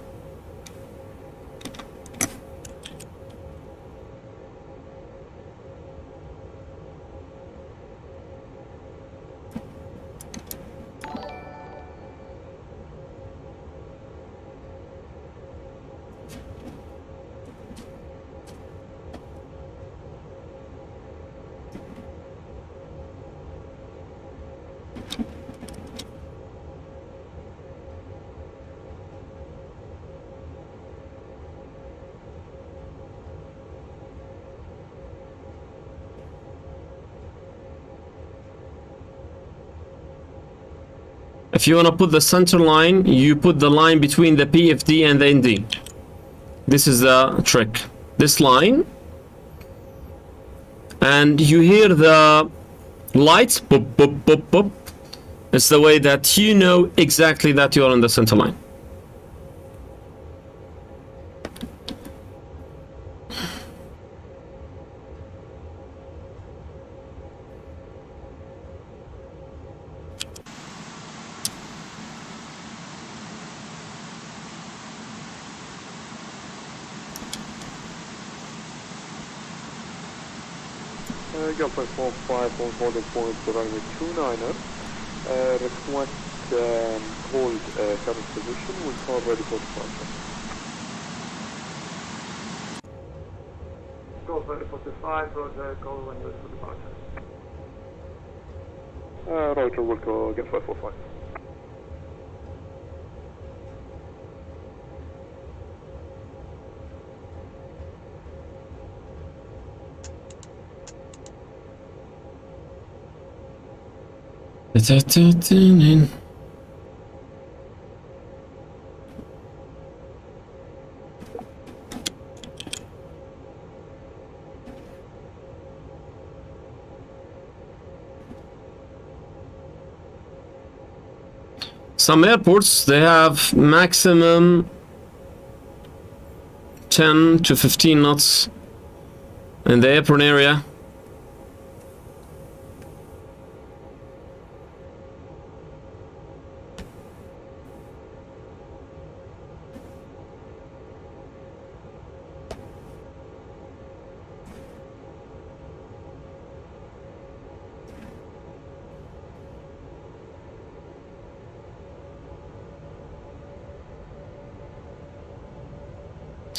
S1: If you want to put the center line, you put the line between the PFD and the ND. This is the trick. This line. And you hear the lights, boop, boop, boop, boop. It's the way that you know exactly that you're on the center line.
S6: Gunfire 45 on holding point for runway 29er. Request hold current position. We'll call ready for departure.
S3: Go for 45, Roger, call when ready for departure.
S6: Roger, we'll go Gunfire 45.
S1: Some airports, they have maximum 10 to 15 knots in the apron area.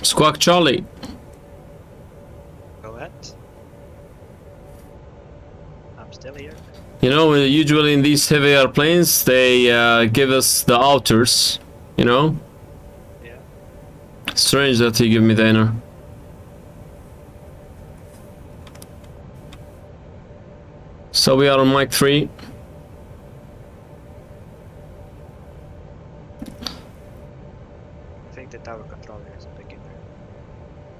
S1: Squawk Charlie.
S2: Go ahead. I'm still here.
S1: You know, usually in these heavy airplanes, they give us the outers, you know?
S2: Yeah.
S1: Strange that he give me the inner. So we are on mic 3.
S2: I think the tower controller is a beginner.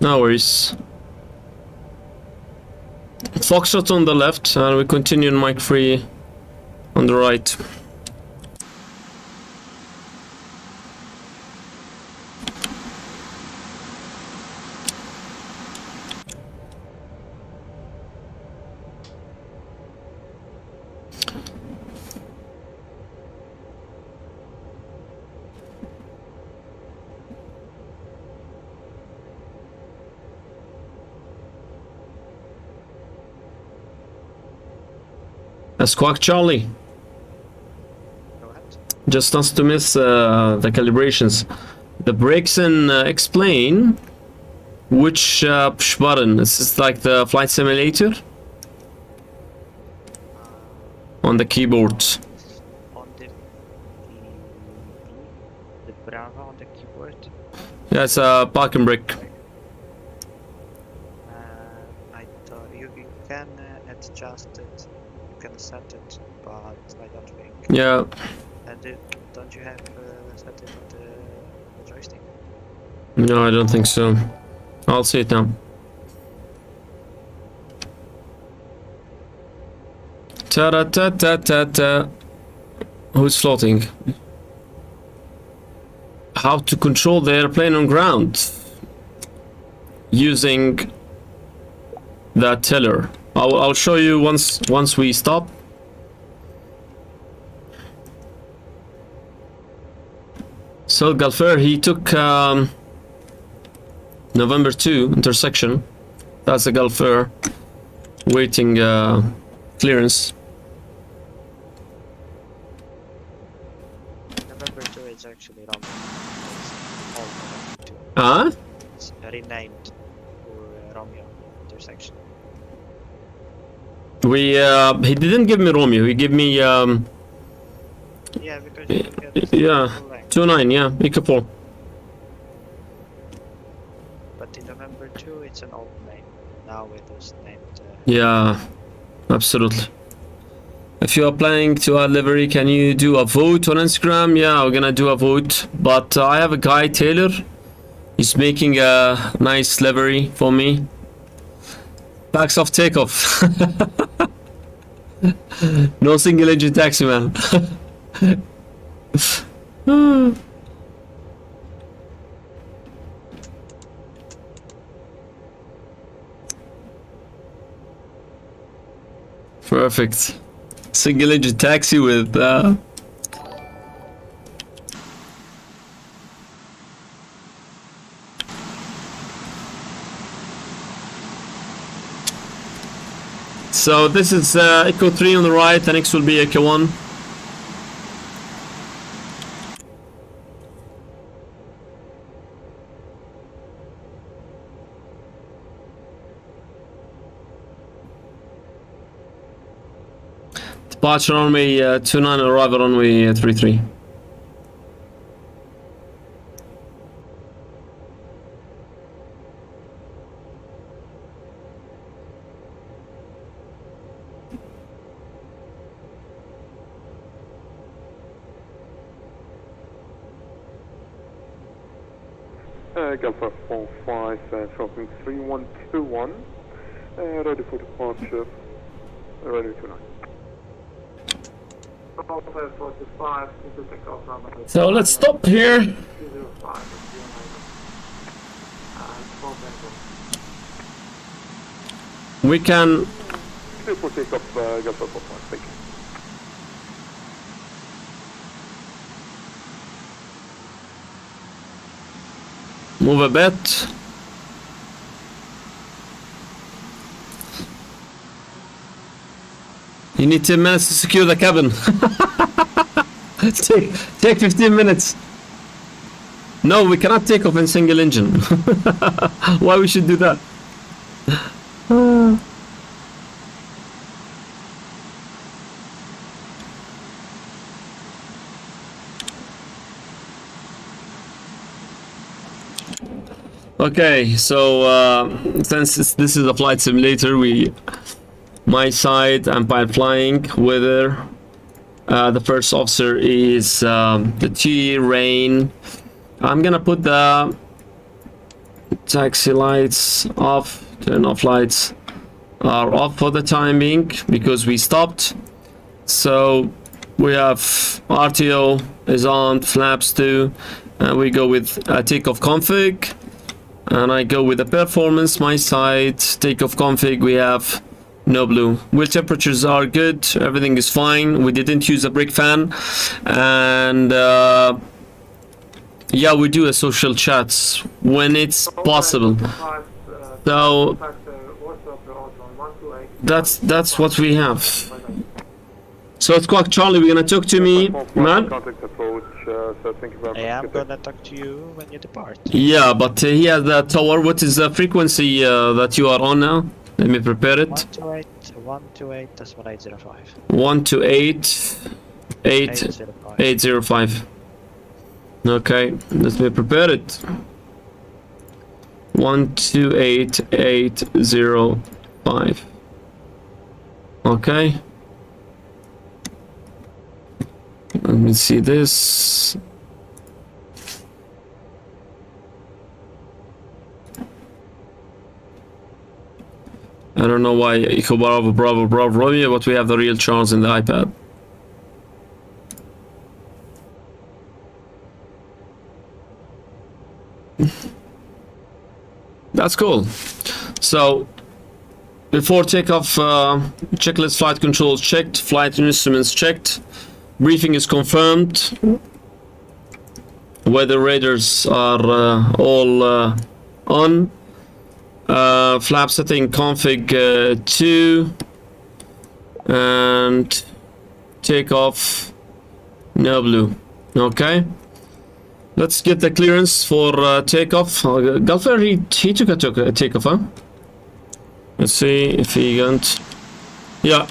S1: No worries. Foxtrot on the left, and we continue in mic 3 on the right. Squawk Charlie.
S2: Go ahead.
S1: Just not to miss the calibrations. The brakes in xplane. Which push button? Is this like the flight simulator? On the keyboard.
S2: On the Bravo on the keyboard.
S1: Yeah, it's a parking brake.
S2: I thought you can adjust it. You can set it, but I don't think.
S1: Yeah.
S2: And don't you have set it on the joystick?
S1: No, I don't think so. I'll see it now. Ta-da-ta-ta-ta-ta. Who's floating? How to control the airplane on ground using the tiller. I'll show you once we stop. So Galfer, he took November 2 intersection. That's the Galfer waiting clearance.
S2: November 2 is actually wrong. It's all November 2.
S1: Huh?
S2: It's renamed for Romeo intersection.
S1: He didn't give me Romeo. He gave me
S2: Yeah, because you will get
S1: yeah,
S2: full length.
S1: 29. Yeah, Eco4.
S2: But in November 2, it's an old name. Now it is named.
S1: Yeah, absolutely. If you are planning to add livery, can you do a vote on Instagram? Yeah, we're gonna do a vote. But I have a guy, Taylor. He's making a nice livery for me. Tax off takeoff. No single engine taxi, man. Perfect. Single engine taxi with So this is Echo 3 on the right, and next will be Echo 1. Departure runway 29, arrival runway 33.
S6: Galfer 45, traffic 3121, ready for departure, ready to land.
S3: 45 to take off runway.
S1: So let's stop here.
S3: 205
S1: We can
S6: Clear for takeoff, Galfer 45, thank you.
S1: move a bit. You need 10 minutes to secure the cabin. take 15 minutes. No, we cannot take off in single engine. Why we should do that? Okay, so since this is a flight simulator, my side, I'm pilot flying. Weather, the first officer is the T rain. I'm gonna put the taxi lights off, turn off lights are off for the time being because we stopped. So we have RTO is on, flaps too, and we go with takeoff config. And I go with the performance, my side, takeoff config, we have no blue. Wheel temperatures are good, everything is fine. We didn't use a brake fan. And yeah, we do a social chats when it's possible. So that's what we have. So it's Squawk Charlie, we're gonna talk to me, man.
S6: Contact approach, so thank you very much.
S2: I am gonna talk to you when you depart.
S1: Yeah, but he has the tower. What is the frequency that you are on now? Let me prepare it.
S2: 128, that's 1805.
S1: 128.805. Okay, let me prepare it. 128.805. Okay. Let me see this. I don't know why Echo Bravo Romeo, but we have the real Charles in the iPad. That's cool. So before takeoff, checklist flight controls checked, flight instruments checked, briefing is confirmed, weather radars are all on, flap setting config 2, and takeoff no blue. Okay, let's get the clearance for takeoff. Gulfer, he took a takeoff, huh? Let's see if he can't. Yeah,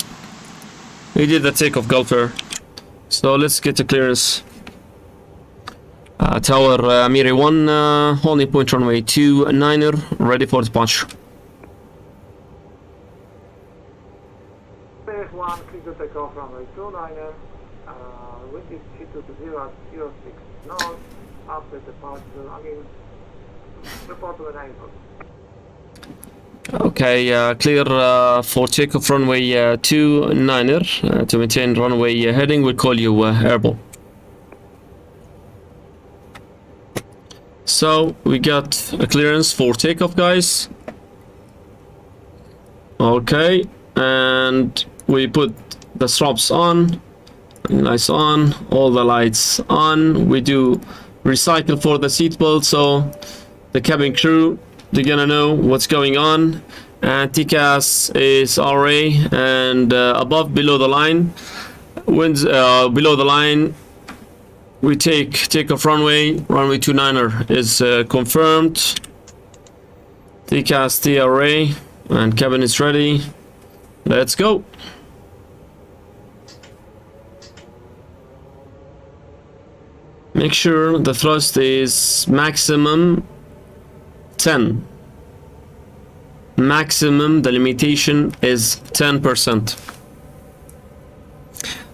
S1: he did the takeoff, Gulfer. So let's get the clearance. Tower Amireh 1, holding point runway 29er, ready for departure.
S3: Amireh 1, clear to take off runway 29er, wind is 220 at 06 knots, after departure, report to the neighbor.
S1: Okay, clear for takeoff runway 29er, to maintain runway heading, we'll call you airborne. So we got a clearance for takeoff, guys. Okay, and we put the straps on, lights on, all the lights on. We do recycle for the seatbelt, so the cabin crew, they're gonna know what's going on. And TCAS is RA, and above, below the line, winds below the line, we take off runway 29er is confirmed. TCAS TRA, and cabin is ready. Let's go. Make sure the thrust is maximum 10. Maximum, the limitation is 10%.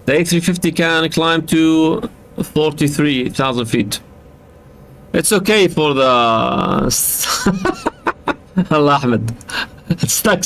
S1: The A350 can climb to 43,000 feet. It's okay for the Allah Ahmed. Stuck.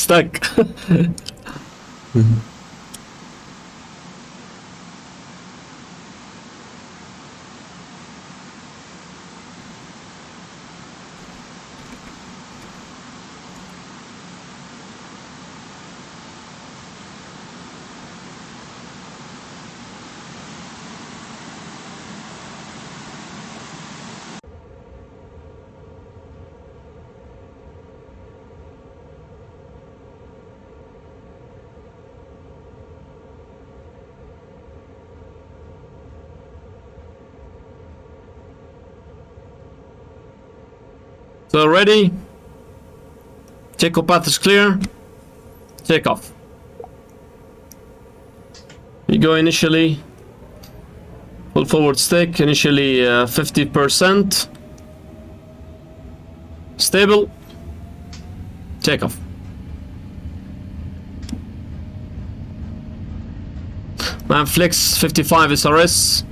S1: So ready? Takeoff path is clear. Takeoff. You go initially. Full forward stick, initially 50%. Stable. Takeoff. Man flex 55 SRS.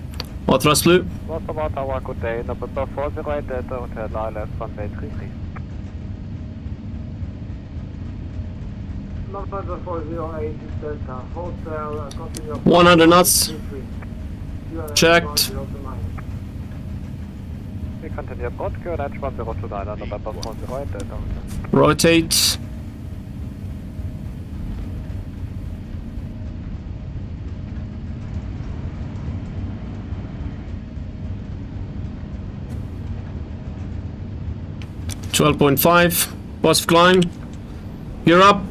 S1: Or thrust blue.
S4: Good day. Number 408 Delta Hotel ILS runway 33.
S3: November 408 Delta Hotel, continue.
S1: 100 knots. Checked.
S4: We continue approach, QNH 1029 on November 408 Delta Hotel.
S1: Rotate. .5. Positive climb. You're up.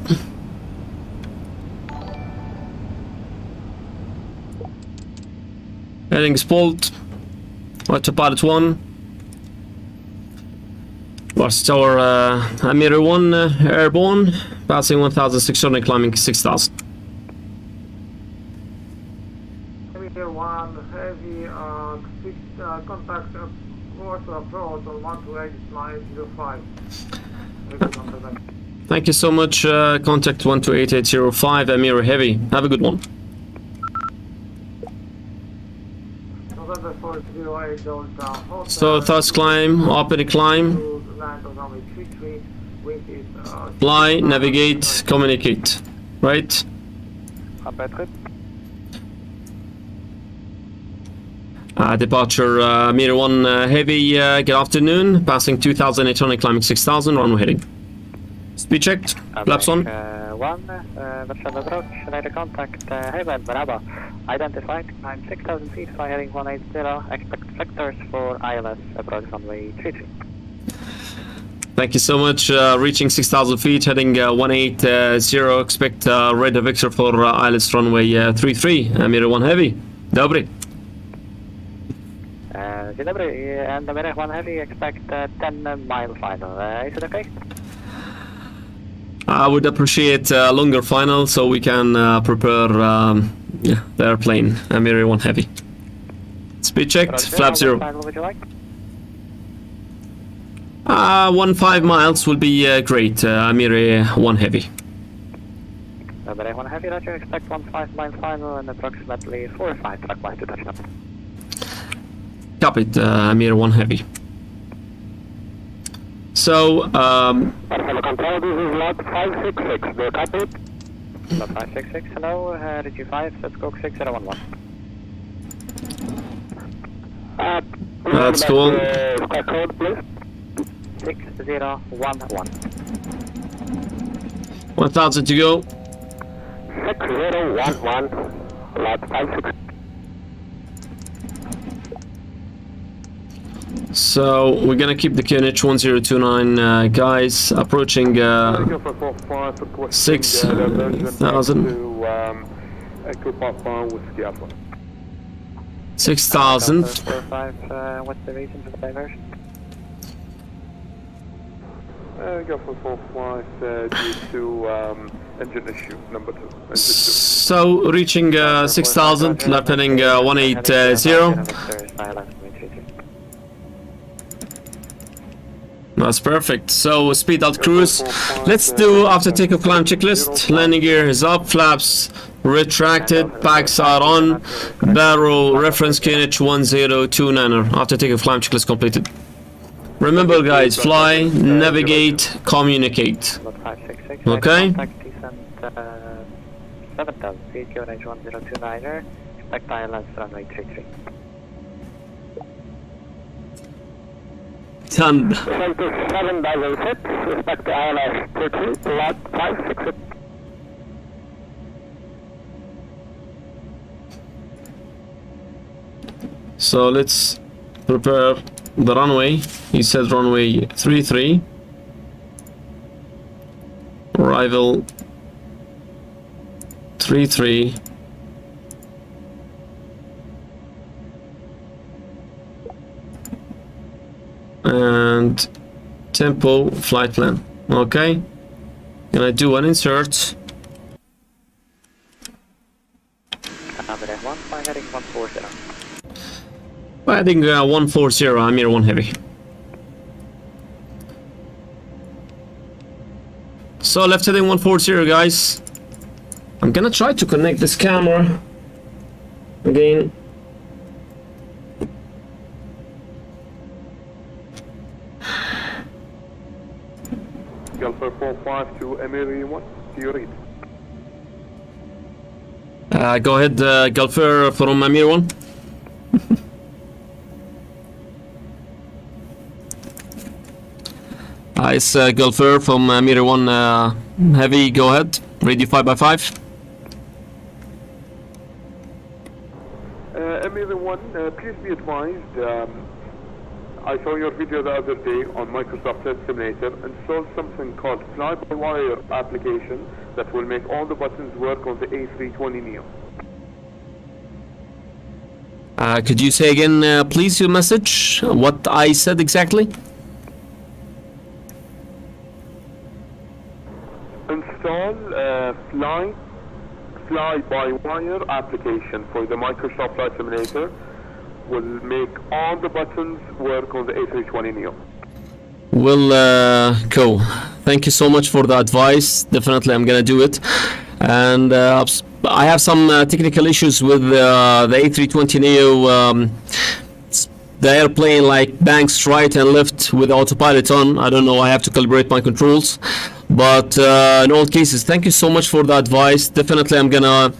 S1: Heading is pulled. Autopilot 1. Watch tower Amireh 1 airborne. Passing 1,600, climbing 6,000.
S3: Amireh 1 heavy, contact course approach on 128.05.
S1: Thank you so much. Contact 128.805 Amireh Heavy. Have a good one.
S3: November 408 Delta Hotel.
S1: So thrust climb, opening climb.
S3: Land on runway 33. Wind is
S1: Fly, navigate, communicate. Right? Departure Amireh 1 Heavy, good afternoon. Passing 2,800, climbing 6,000, runway heading. Speed checked, flaps on.
S4: 1, Versailles approach, radar contact, Haven, Bravo. Identified, climb 6,000 feet, fly heading 180, expect vectors for ILS, approach runway 33.
S1: Thank you so much. Reaching 6,000 feet, heading 180, expect radar vector for ILS runway 33, Amireh 1 Heavy. Dobry.
S4: Delivery and Amireh 1 Heavy, expect 10-mile final. Is it okay?
S1: I would appreciate a longer final so we can prepare the airplane, Amireh 1 Heavy. Speed checked, flap 0.
S4: Would you like?
S1: 15 miles will be great, Amireh 1 Heavy.
S4: Amireh 1 Heavy, Roger, expect 15-mile final and approximately 4 or 5 truck miles to touchdown.
S1: Copy it, Amireh 1 Heavy. So,
S4: Control, this is lot 566, do you copy it? Lot 566, hello, RG5, let's go 6011.
S1: that's cool.
S4: Square code, please. 6011.
S1: 1,000 to go.
S4: 6011, lot 566.
S1: So we're gonna keep the QNH 1029 guys approaching 6,000. 6,000.
S4: What's the reason for the diversion?
S6: Go for 4 flight due to engine issue, number 2. Engine 2.
S1: So reaching 6,000, left heading 180. That's perfect. So speed out cruise. Let's do after takeoff climb checklist. Landing gear is up, flaps retracted, bags are on, barrel reference QNH 1029. After takeoff climb checklist completed. Remember guys, fly, navigate, communicate. Okay?
S4: 7,000 feet, QNH 1029, expect ILS runway 33.
S1: Done.
S4: 7,000 feet, expect ILS 33, lot 566.
S1: So let's prepare the runway. He says runway 33. Arrival 33. And tempo flight plan. Okay, gonna do an insert.
S4: AMIREH 1, fly heading 140.
S1: Heading 140, Amir 1 heavy. So left heading 140, guys. I'm gonna try to connect this camera again.
S6: Gulfer 45 to Amiri 1, do you read?
S1: Go ahead, Gulfer from Amir 1. It's Gulfer from Amir 1 heavy, go ahead. Radio 5x5.
S6: Amiri 1, please be advised, I saw your video the other day on Microsoft Flight Simulator and saw something called fly-by-wire application that will make all the buttons work on the A320neo.
S1: Could you say again, please, your message? What I said exactly?
S6: Install fly-by-wire application for the Microsoft Flight Simulator. Will make all the buttons work on the A320neo.
S1: Will go. Thank you so much for the advice. Definitely, I'm gonna do it. And I have some technical issues with the A320neo. The airplane like banks right and left with autopilot on. I don't know. I have to calibrate my controls. But in all cases, thank you so much for the advice. Definitely, I'm gonna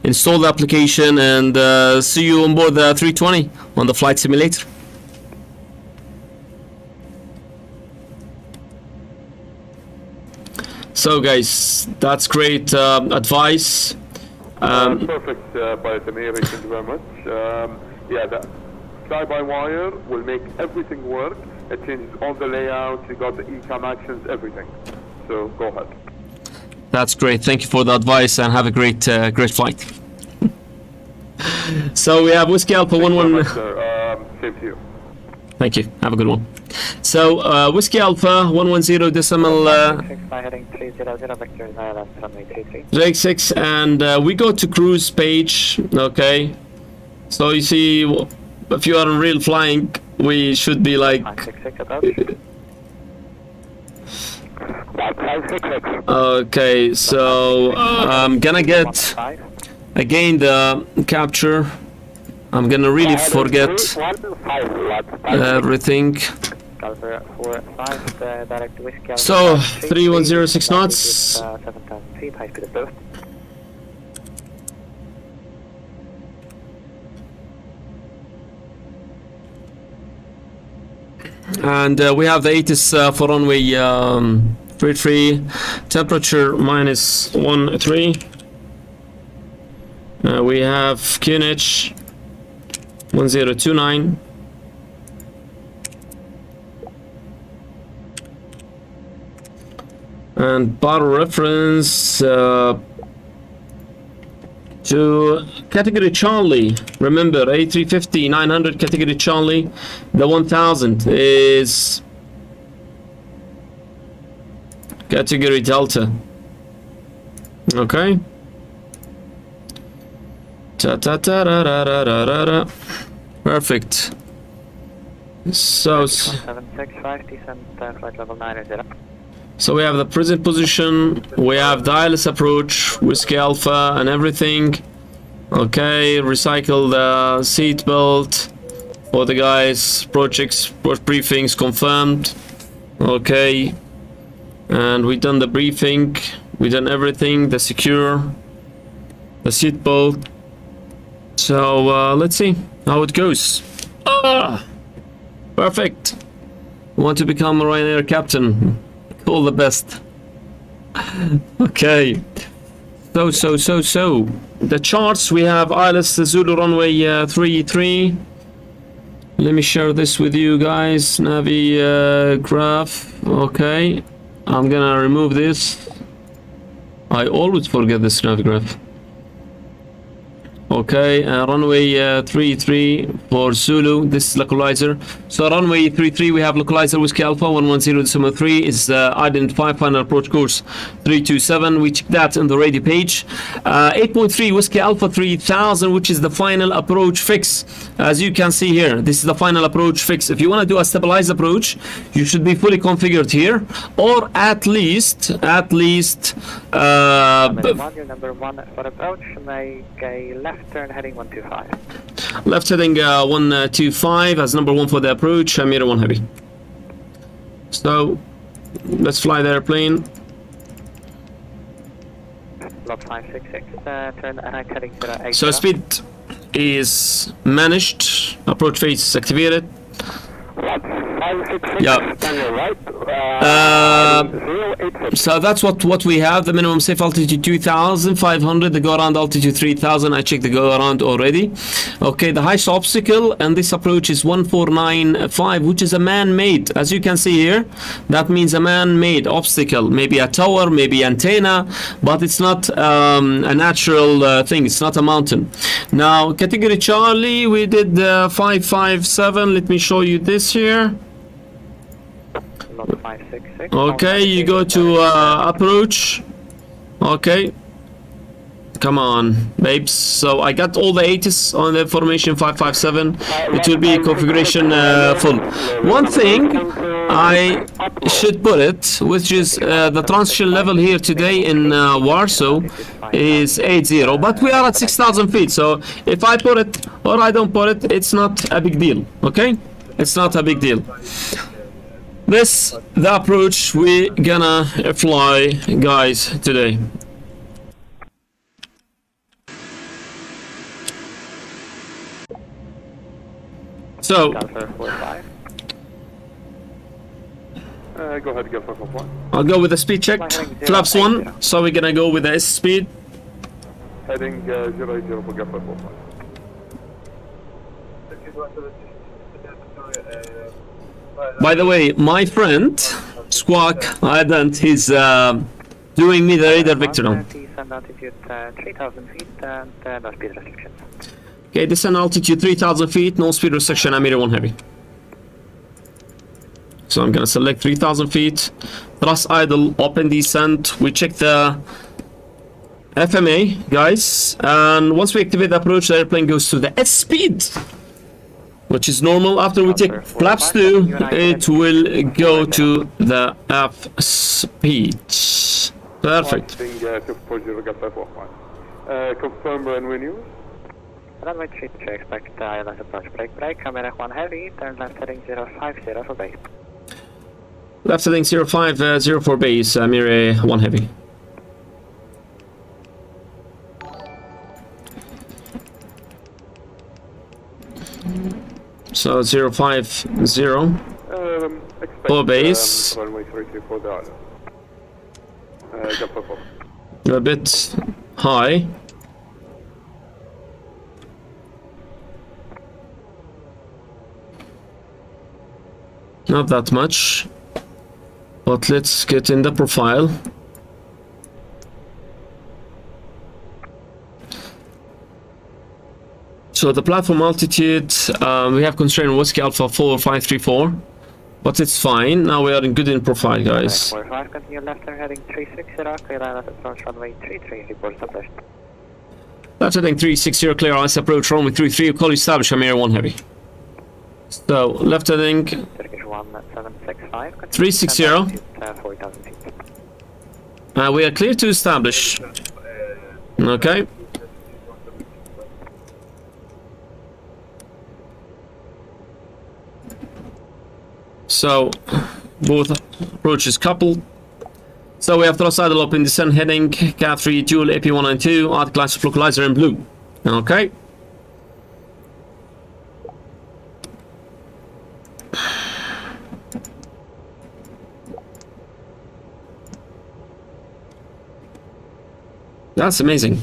S1: install the application and see you on board the 320 on the flight simulator. So guys, that's great advice.
S6: Perfect, PilotAmireh, thank you very much. Yeah, the fly-by-wire will make everything work. It changes all the layouts, you got the ECAM actions, everything. So go ahead.
S1: That's great. Thank you for the advice and have a great great flight. So we have Whiskey Alpha 11.
S6: Same to you.
S1: Thank you. Have a good one. So Whiskey Alpha 110 decimal
S4: Fly heading 300 vector ILS runway 33.
S1: Drake 6 and we go to cruise page. Okay. So you see, if you are in real flying, we should be like
S4: 566 approach.
S1: okay, so I'm gonna get again the capture. I'm gonna really forget everything. So 3106 knots.
S4: 7,000 feet, high speed approach.
S1: And we have the ATIS for runway 33, temperature -13. We have QNH 1029. And bar reference to category Charlie. Remember, A350 900 category Charlie. The 1000 is category Delta. Okay. Ta ta ta ra ra ra ra ra ra. Perfect. So
S4: 176, descent flight level 90.
S1: So we have the present position, we have the ILS approach, Whiskey Alpha and everything. Okay, recycle the seat belt for the guys, projects, briefings confirmed. Okay, and we done the briefing, we done everything, the secure, the seat belt. So let's see how it goes. Perfect. Want to become a Ryanair captain? All the best. Okay. So the charts, we have ILS Zulu runway 33. Let me share this with you guys. Navi graph. Okay, I'm gonna remove this. I always forget this Navi graph. Okay, runway 33 for Zulu. This is localizer. So runway 33, we have localizer Whiskey Alpha 110.3 is identified final approach course 327. We check that on the radio page. 8.3 Whiskey Alpha 3000, which is the final approach fix. As you can see here, this is the final approach fix. If you want to do a stabilized approach, you should be fully configured here, or at least
S4: Your number 1 for approach, make a left turn heading 125.
S1: left heading 125 as number 1 for the approach, Amireh 1 heavy. So let's fly the airplane.
S4: Lot 566, turn right heading 080.
S1: So speed is managed, approach phase is activated. Yeah. So that's what we have. The minimum safe altitude 2,500. The go around altitude 3,000. I checked the go around already. Okay, the highest obstacle and this approach is 1495, which is a man-made. As you can see here, that means a man-made obstacle. Maybe a tower, maybe antenna, but it's not a natural thing. It's not a mountain. Now, category Charlie, we did 557. Let me show you this here.
S4: Lot 566.
S1: Okay, you go to approach. Okay, come on, babes. So I got all the 80s on the formation 557. It will be configuration full. One thing I should put it, which is the transition level here today in Warsaw is 80, but we are at 6,000 feet. So if I put it or I don't put it, it's not a big deal. Okay, it's not a big deal. This the approach we gonna fly, guys, today. So
S4: Delta 45.
S6: Go ahead, Delta 45.
S1: I'll go with the speed check. Flaps 1. So we're gonna go with the S speed.
S6: Heading 080 for Delta 45.
S1: By the way, my friend Squawk Ident, he's doing me the radar vector now.
S4: Descend altitude 3,000 feet and no speed restrictions.
S1: Okay, descend altitude 3,000 feet, no speed restriction, Amireh 1 heavy. So I'm gonna select 3,000 feet, thrust idle, open descent. We check the FMA, guys, and once we activate the approach, the airplane goes to the S speed, which is normal. After we take flaps 2, it will go to the F speed. Perfect.
S6: Heading 240 Delta 45. Confirm runway news.
S4: Runway 33, expect ILS approach break. Amireh 1 heavy, turn left heading 050 for base.
S1: Left heading 050 for base, Amireh 1 heavy. So 050 for base.
S6: Runway 33 for the island. Delta 4.
S1: A bit high. Not that much, but let's get in the profile. So the platform altitude, we have constraint Whiskey Alpha 4534, but it's fine. Now we are in good in profile, guys.
S4: 45, continue left turn heading 360, clear ILS approach runway 33, report established.
S1: Left heading 360, clear ILS approach runway 33, call established, Amireh 1 heavy. So left heading
S4: Turkish 1765,
S1: 360.
S4: 40,000 feet.
S1: We are clear to establish. Okay. So both approaches coupled. So we have thrust idle open descent heading CAT3 dual AP192 art class localizer in blue. Okay. That's amazing.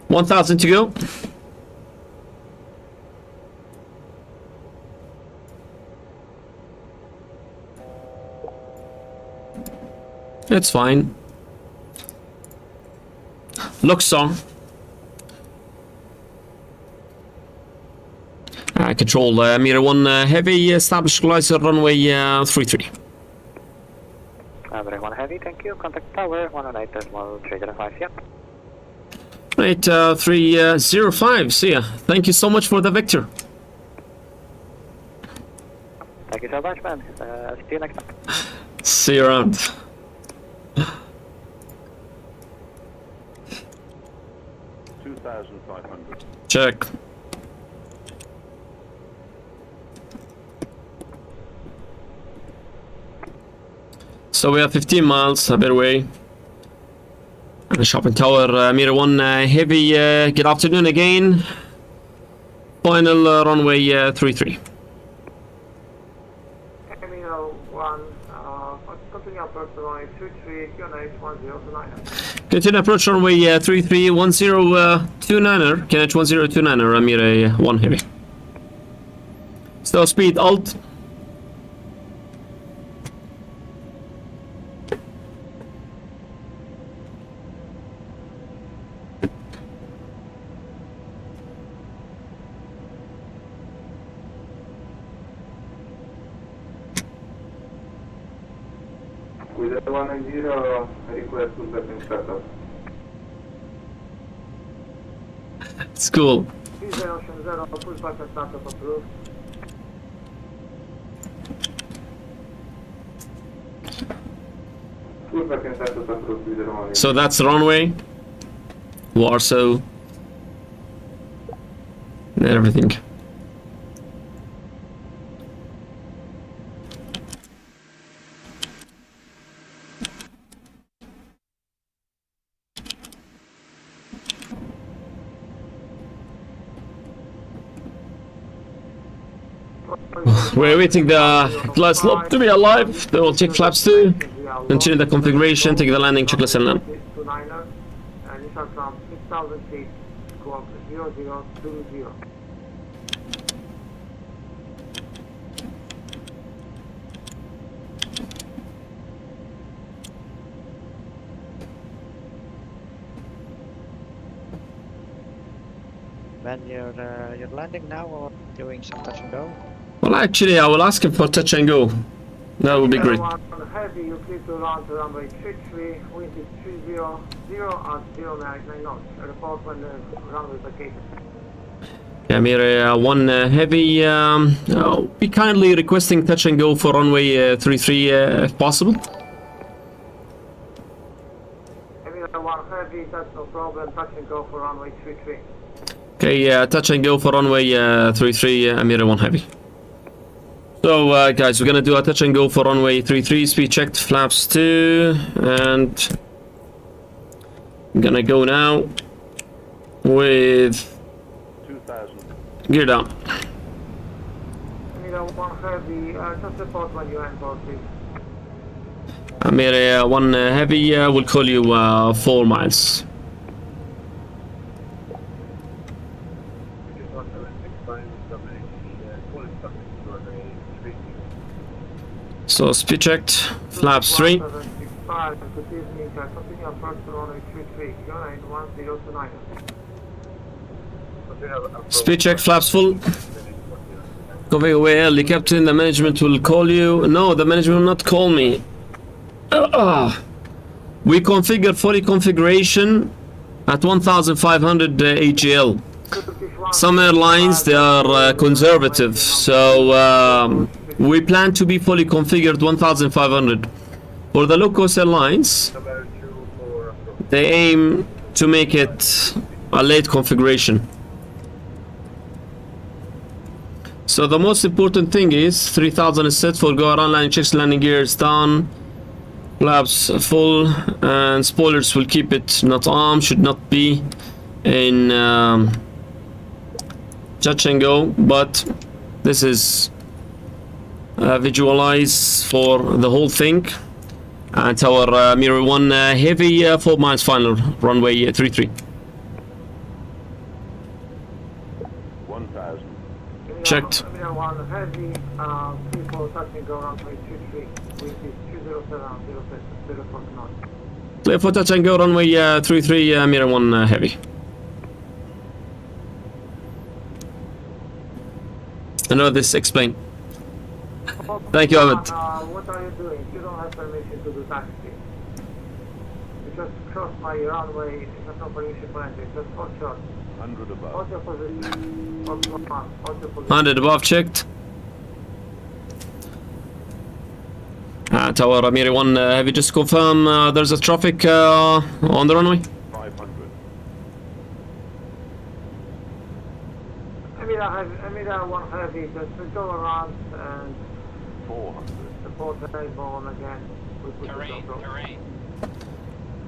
S1: 1,000 to go. It's fine. Looks on. control. Mirror 1 Heavy, establish equalizer runway 33.
S4: Mirror 1 Heavy, thank you. Contact tower 109.305, yep.
S1: Right, 305, see ya. Thank you so much for the Victor.
S4: Thank you so much, man. See you next time.
S1: See you around. Check. So we have 15 miles, a better way. And shopping tower, Mirror 1 Heavy, good afternoon again. Final runway 33.
S3: Terminal 1, continue approach to runway 23, QNH 1029.
S1: Continue approach runway 33, 1029er, QNH 1029er, Mirror 1 Heavy. Slow speed, alt.
S5: With the 190, request to setting setup.
S1: It's cool.
S3: 3080, pushback and startup approved.
S5: Pushback and setup approved with the 190.
S1: So that's the runway. Warsaw. And everything. We're waiting the flight slope to be alive. Then we'll check flaps 2. Continue the configuration, take the landing, checklist and land.
S3: 29er, initial from 6,000 feet, squawk 0020.
S2: Ben, you're landing now or doing some touch and go?
S1: Well, actually, I will ask him for touch and go. That would be great.
S3: Heavy, you clear to land to runway 33, wind is 300 at 099 knots. Report when the runway is vacated.
S1: Yeah, Mirror 1 Heavy, be kindly requesting touch and go for runway 33 if possible.
S3: Terminal 1 Heavy, that's no problem. Touch and go for runway 33.
S1: Okay, touch and go for runway 33, Mirror 1 Heavy. So, guys, we're gonna do a touch and go for runway 33. Speed checked, flaps 2, and I'm gonna go now with
S6: 2000.
S1: gear down.
S3: Terminal 1 Heavy, just report when you enter, please.
S1: Mirror 1 Heavy, will call you 4 miles. So speed checked, flaps 3.
S3: 175, good evening, continue approach to runway 33, QNH 1029.
S1: Speed check, flaps full. Going away early, Captain. The management will call you. No, the management will not call me. We configured fully configuration at 1,500 AGL. Some airlines, they are conservative, so we plan to be fully configured 1,500. For the low-cost airlines, they aim to make it a late configuration. So the most important thing is 3,000 is set for go around landing checks, landing gears down, flaps full, and spoilers will keep it not armed, should not be in touch and go, but this is visualize for the whole thing. And our Mirror 1 Heavy 4 miles final, runway 33.
S6: 1000.
S1: Checked.
S3: Terminal 1 Heavy, people touch and go runway 23, wind is 207,
S1: Clear for touch and go, runway 33, Mirror 1 Heavy. I know this explain. Thank you, Ahmed.
S3: What are you doing? You don't have permission to do taxi. You just crossed my runway. You have no permission for entry. Just hold short.
S6: 100 above.
S3: Hold your position. Hold your position.
S1: 100 above checked. Tower Amireh 1 Heavy, just confirm there's a traffic on the runway.
S6: 500.
S3: Amireh 1 Heavy, just go around and
S6: 400.
S3: support the rainbow again.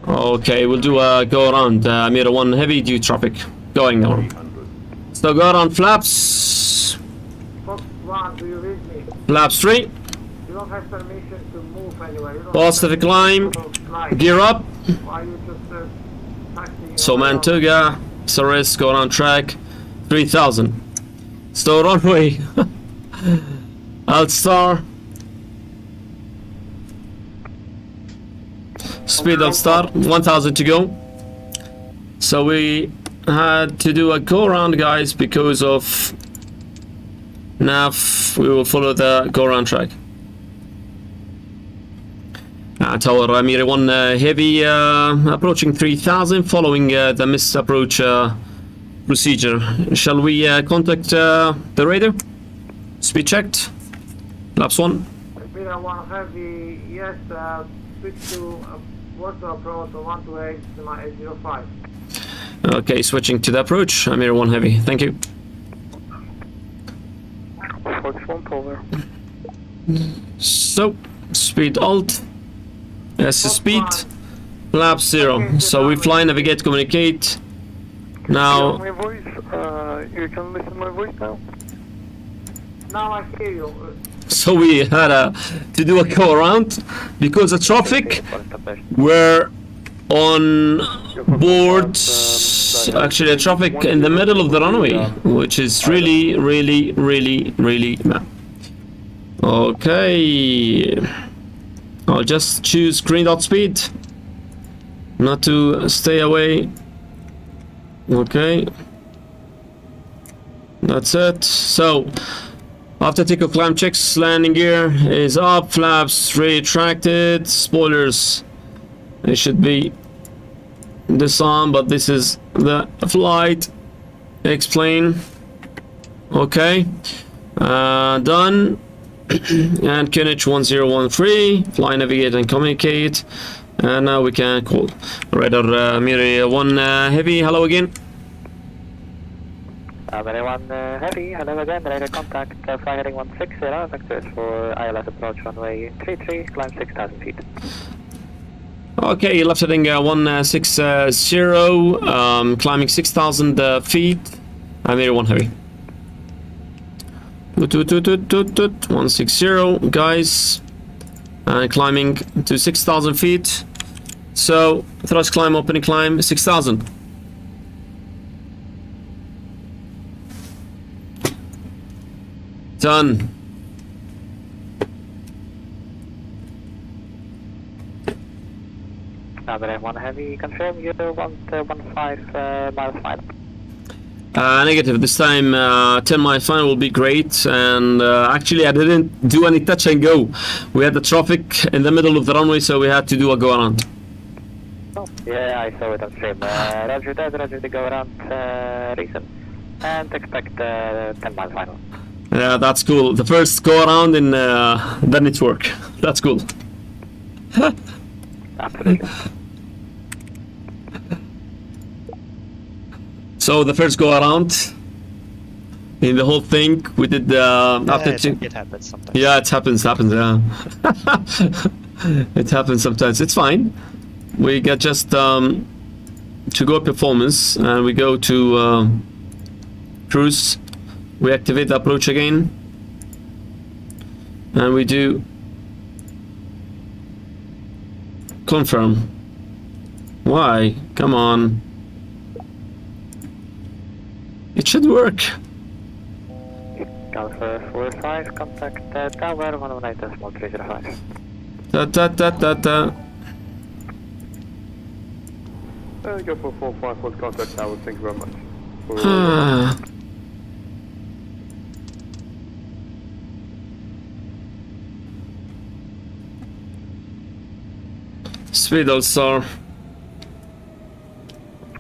S1: Okay, we'll do a go around. Amireh 1 Heavy, due traffic. Going down.
S6: 300.
S1: So go around flaps.
S3: Fox 1, do you read me?
S1: Flaps 3.
S3: You don't have permission to move anywhere. You don't
S1: Positive
S3: have
S1: climb.
S3: permission to fly.
S1: Gear up.
S3: Why you just taxiing
S1: So
S3: around?
S1: Mantuga, Saris, go around track. 3000. So runway. Altstar. Speed Altstar. 1000 to go. So we had to do a go around, guys, because of nav. We will follow the go around track. Tower Amireh 1 Heavy approaching 3000, following the missed approach procedure. Shall we contact the radar? Speed checked. Laps 1.
S3: Amireh 1 Heavy, yes, switch to water approach 128 to my 805.
S1: Okay, switching to the approach. Amireh 1 Heavy. Thank you.
S4: Fox 1 over.
S1: So, speed alt. Yes, speed. Lap 0. So we fly, navigate, communicate. Now,
S4: My voice, you can listen to my voice now?
S3: Now I hear you.
S1: so we had to do a go around because the traffic were on board. Actually, a traffic in the middle of the runway, which is really bad. Okay, I'll just choose green dot speed, not to stay away. Okay, that's it. So after takeoff climb checks, landing gear is up, flaps retracted, spoilers, it should be disarmed, but this is the flight X-plane. Okay, done. And QNH 1013, fly, navigate and communicate. And now we can call radar Amireh 1 Heavy. Hello again.
S4: Amireh 1 Heavy, hello again, radar contact, fly heading 160, vectors for ILS approach runway 33, climb 6,000 feet.
S1: Okay, left heading 160, climbing 6,000 feet. Amireh 1 Heavy. 160, guys, and climbing to 6,000 feet. So thrust climb, opening climb 6,000. Done.
S4: Amireh 1 Heavy, confirm you want 15 miles final.
S1: Negative. This time 10-mile final will be great. And actually I didn't do any touch and go. We had the traffic in the middle of the runway, so we had to do a go around.
S4: Oh, yeah, I saw it on stream. Roger that, roger the go around reason. And expect 10-mile final.
S1: Yeah, that's cool. The first go around in the network. That's cool.
S4: Absolutely.
S1: So the first go around in the whole thing, we did after
S2: it happens sometimes.
S1: Yeah, it happens. Yeah. It happens sometimes. It's fine. We get just to go performance, and we go to cruise. We activate the approach again, and we do confirm. Why? Come on. It should work.
S4: Alpha 45, contact tower 119.305.
S6: Go for 451 contact tower, thank you very much.
S1: Speed All Star.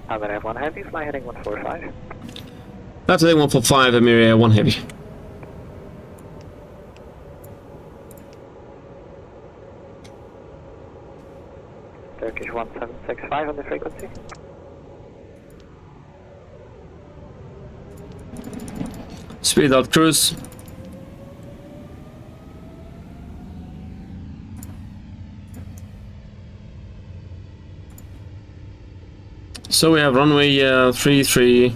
S4: Amireh 1 heavy, fly heading 145.
S1: Left heading 145, Amireh 1 heavy.
S4: Turkish 1765 on the frequency.
S1: Speed out cruise. So we have runway 33.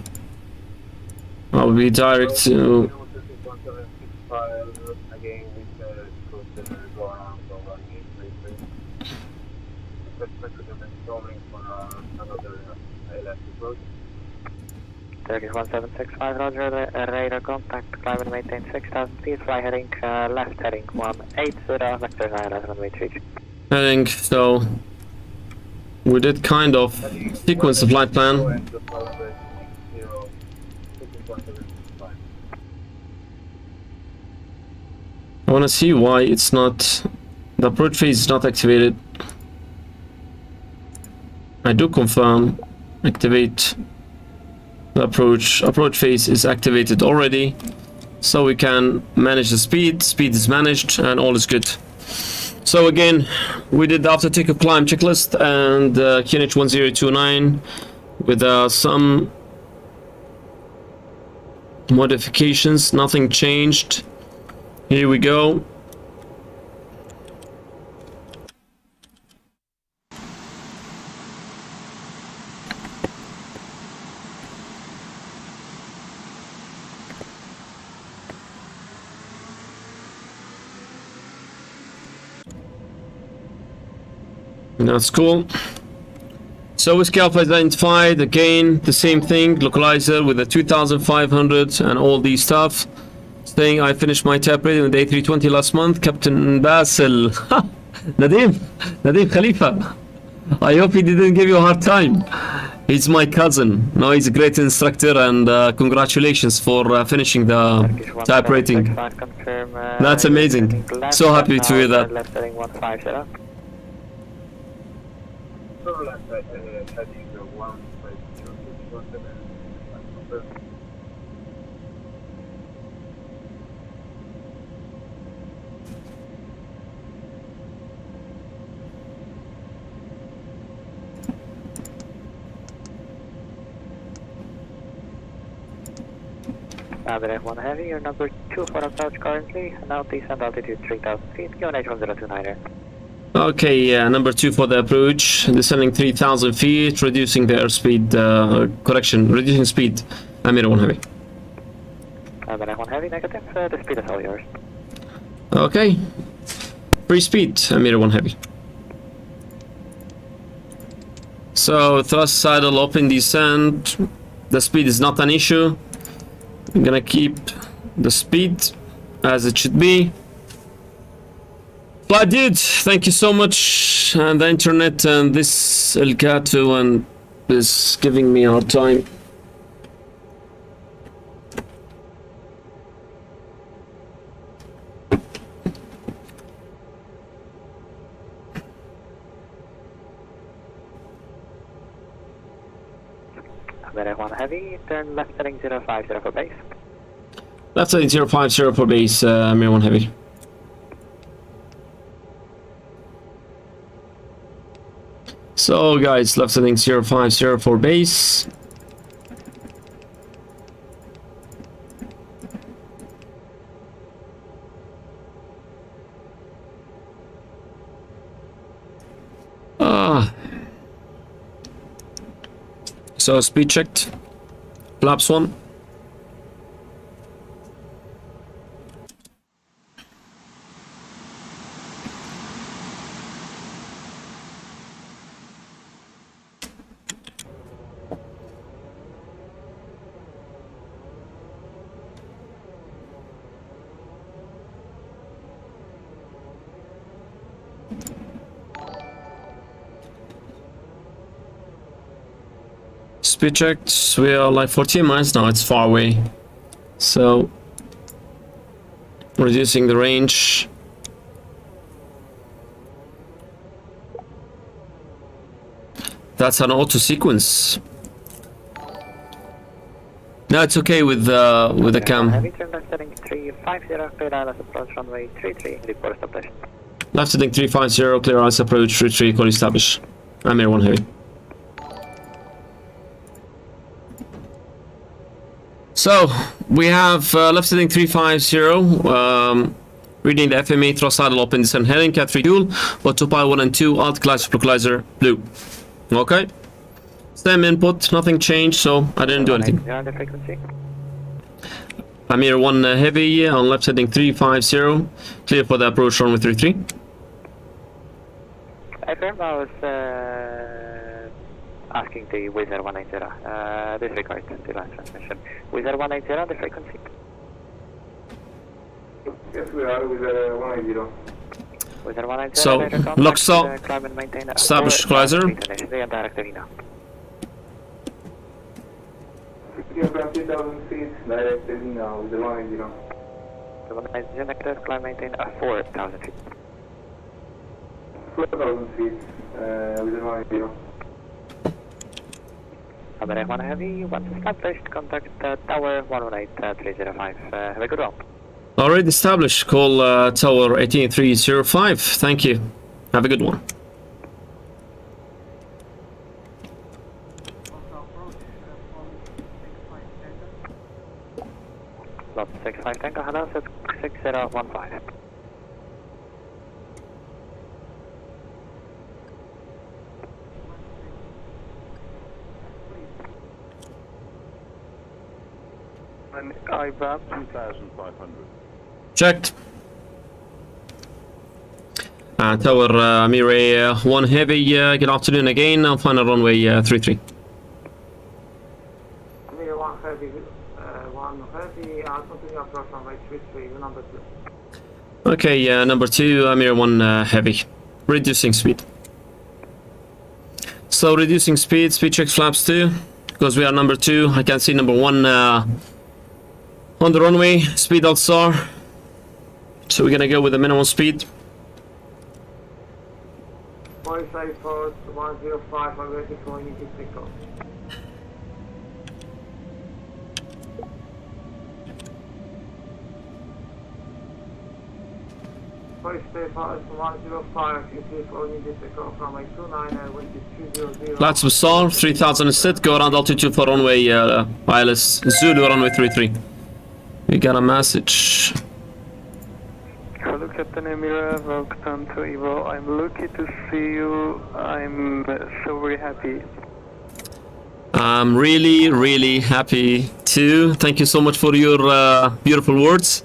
S1: I'll be direct to.
S6: Again, with the cruise that will go around over 833. Going for another ILS approach.
S4: Turkish 1765, roger, radar contact, climb and maintain 6,000 feet, fly heading left heading 180, vectors ILS runway 3.
S1: Heading, so we did kind of sequence the flight plan. I want to see why it's not, the approach phase is not activated. I do confirm, activate the approach phase is activated already, so we can manage the speed is managed, and all is good. So again, we did the after takeoff climb checklist and QNH 1029 with some modifications, nothing changed. Here we go. That's cool. So Whiskey Alpha identified, again, the same thing, localizer with the 2500 and all these stuff. Saying I finished my tap rating with the A320 last month. Captain Basil. Nadim Khalifa. I hope he didn't give you a hard time. He's my cousin. No, he's a great instructor, and congratulations for finishing the type rating. That's amazing. So happy to hear that.
S4: Left heading 150. Amireh 1 heavy, you're number 2 for approach currently, now descend altitude 3,000 feet, QNH 1029er.
S1: Okay, yeah, number 2 for the approach, descending 3,000 feet, reducing the airspeed, correction, reducing speed, Amireh 1 heavy.
S4: Amireh 1 heavy, negative, the speed is all yours.
S1: Okay, free speed, Amireh 1 heavy. So, thrust saddle open descent, the speed is not an issue. I'm gonna keep the speed as it should be. Flight dude, thank you so much. And the internet and this Elgato and is giving me a hard time.
S4: Amireh 1 heavy, turn left heading 050 for base.
S1: Left heading 050 for base, Amireh 1 heavy. So guys, left heading 050 for base. So speed checked. Flaps 1. Speed checked, we are like 14 miles now, it's far away. So, reducing the range. That's an auto sequence. No, it's okay with the cam.
S4: Heavy turn left heading 350, clear ILS approach runway 33, report established.
S1: Left heading 350, clear ILS approach 33, call established. Amir 1 heavy. So we have left heading 350, reading the FMA thrust idle open descent heading, Cat 3 fuel, autopilot 1 and 2, alt class localizer blue. Okay. Stem input, nothing changed, so I didn't do anything.
S4: You're on the frequency.
S1: Amir 1 heavy on left heading 350, clear for the approach runway 33.
S4: Affirm, I was asking the Wizard 180, disregard the last transmission. Wizard 180, the frequency.
S5: Yes, we are with 180.
S4: Wizard 180,
S1: So, lock stop, establish localizer.
S5: From 3,000 feet, direct Elina with the 180.
S4: The 180 nectar, climb maintain at 4,000 feet.
S5: 4,000 feet with the 180.
S4: Amireh 1 heavy, once established, contact tower 118305. Have a good one.
S1: Already established, call tower 18305. Thank you. Have a good one.
S4: Lot 65 Tango, hello, 6015.
S6: And IVAO 2,500.
S1: Checked. Tower Amireh 1 heavy, good afternoon again. I'll find a runway 33.
S3: Amir 1 heavy, I'll continue approach runway 33, number 2.
S1: Okay, number 2, Amir 1 heavy. Reducing speed. So reducing speed checks flaps 2. Because we are number 2, I can see number 1 on the runway. Speed alt star. So we're gonna go with the minimum speed.
S3: Voice iPod 105, I'm ready for immediate takeoff. Voice iPod 105, you clear for immediate takeoff from a 29, wind is 200.
S1: Flaps Basar, 3000 set, go around altitude for runway ILS Zulu runway 33. We got a message.
S7: Hello, Captain Amireh. Welcome to IVAO. I'm lucky to see you. I'm so very happy.
S1: I'm really, really happy too. Thank you so much for your beautiful words.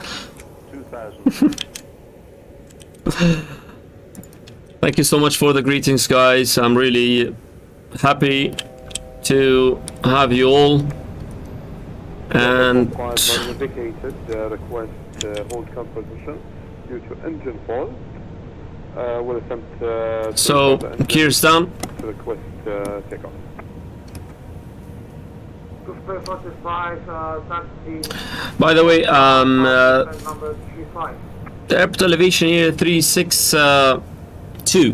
S6: 2,000.
S1: Thank you so much for the greetings, guys. I'm really happy to have you all. And
S6: Was indicated, request hold current position due to engine fault. Will attempt to
S1: so, gears down.
S6: to request takeoff.
S3: 45, taxi.
S1: By the way,
S3: Number 35.
S1: the airport elevation here 362.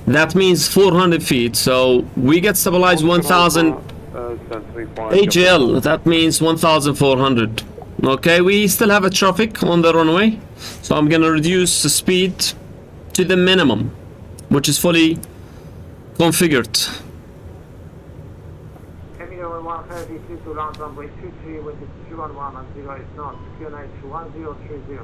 S1: That means 400 feet. So we get stabilized 1,000 AGL. That means 1,400. Okay, we still have a traffic on the runway, so I'm gonna reduce the speed to the minimum, which is fully configured.
S3: Emilio 1 heavy, clear to land runway 23, wind is 211 and 0 is not. QNH 1030.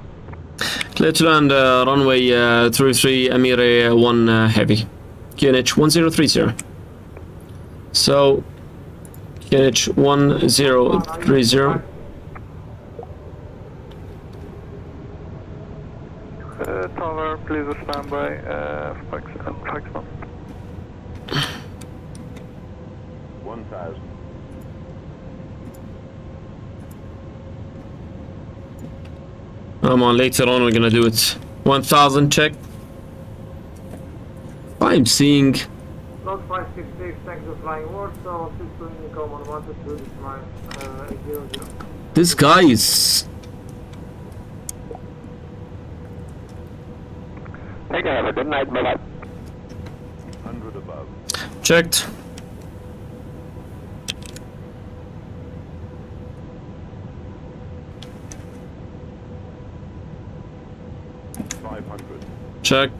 S1: Clear to land runway 33, Amireh 1 heavy. QNH 1030. So, QNH 1030.
S7: Tower, please stand by. Foxtrot.
S6: 1,000.
S1: Come on, later on we're gonna do it. 1,000 check. I'm seeing.
S3: Lot 566, thanks for flying Warsaw, please to Unicom on 122, this is my 800.
S1: This guy is.
S4: Take care, have a good night, bye-bye.
S6: 100 above.
S1: Checked. Check.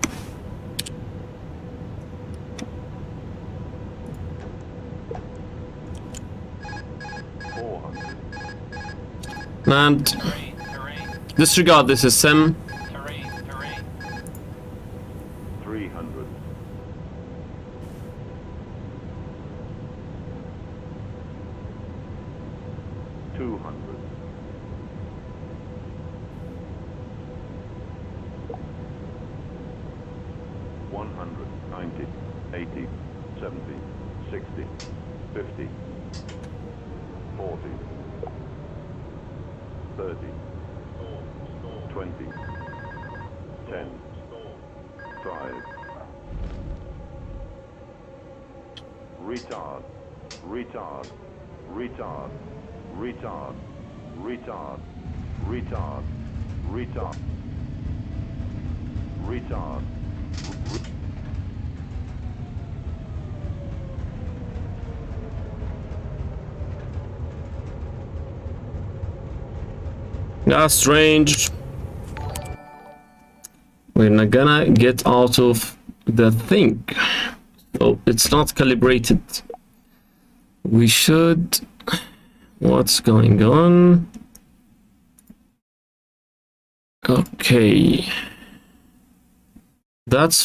S1: Land. Disregard, this is Sim.
S6: 300. 200. 190, 80, 70, 60, 50, 40, 30, 20, 10, 5. Retard, retard, retard, retard, retard, retard, retard, retard.
S1: Last range. We're not gonna get out of the thing. Oh, it's not calibrated. We should. What's going on? Okay. That's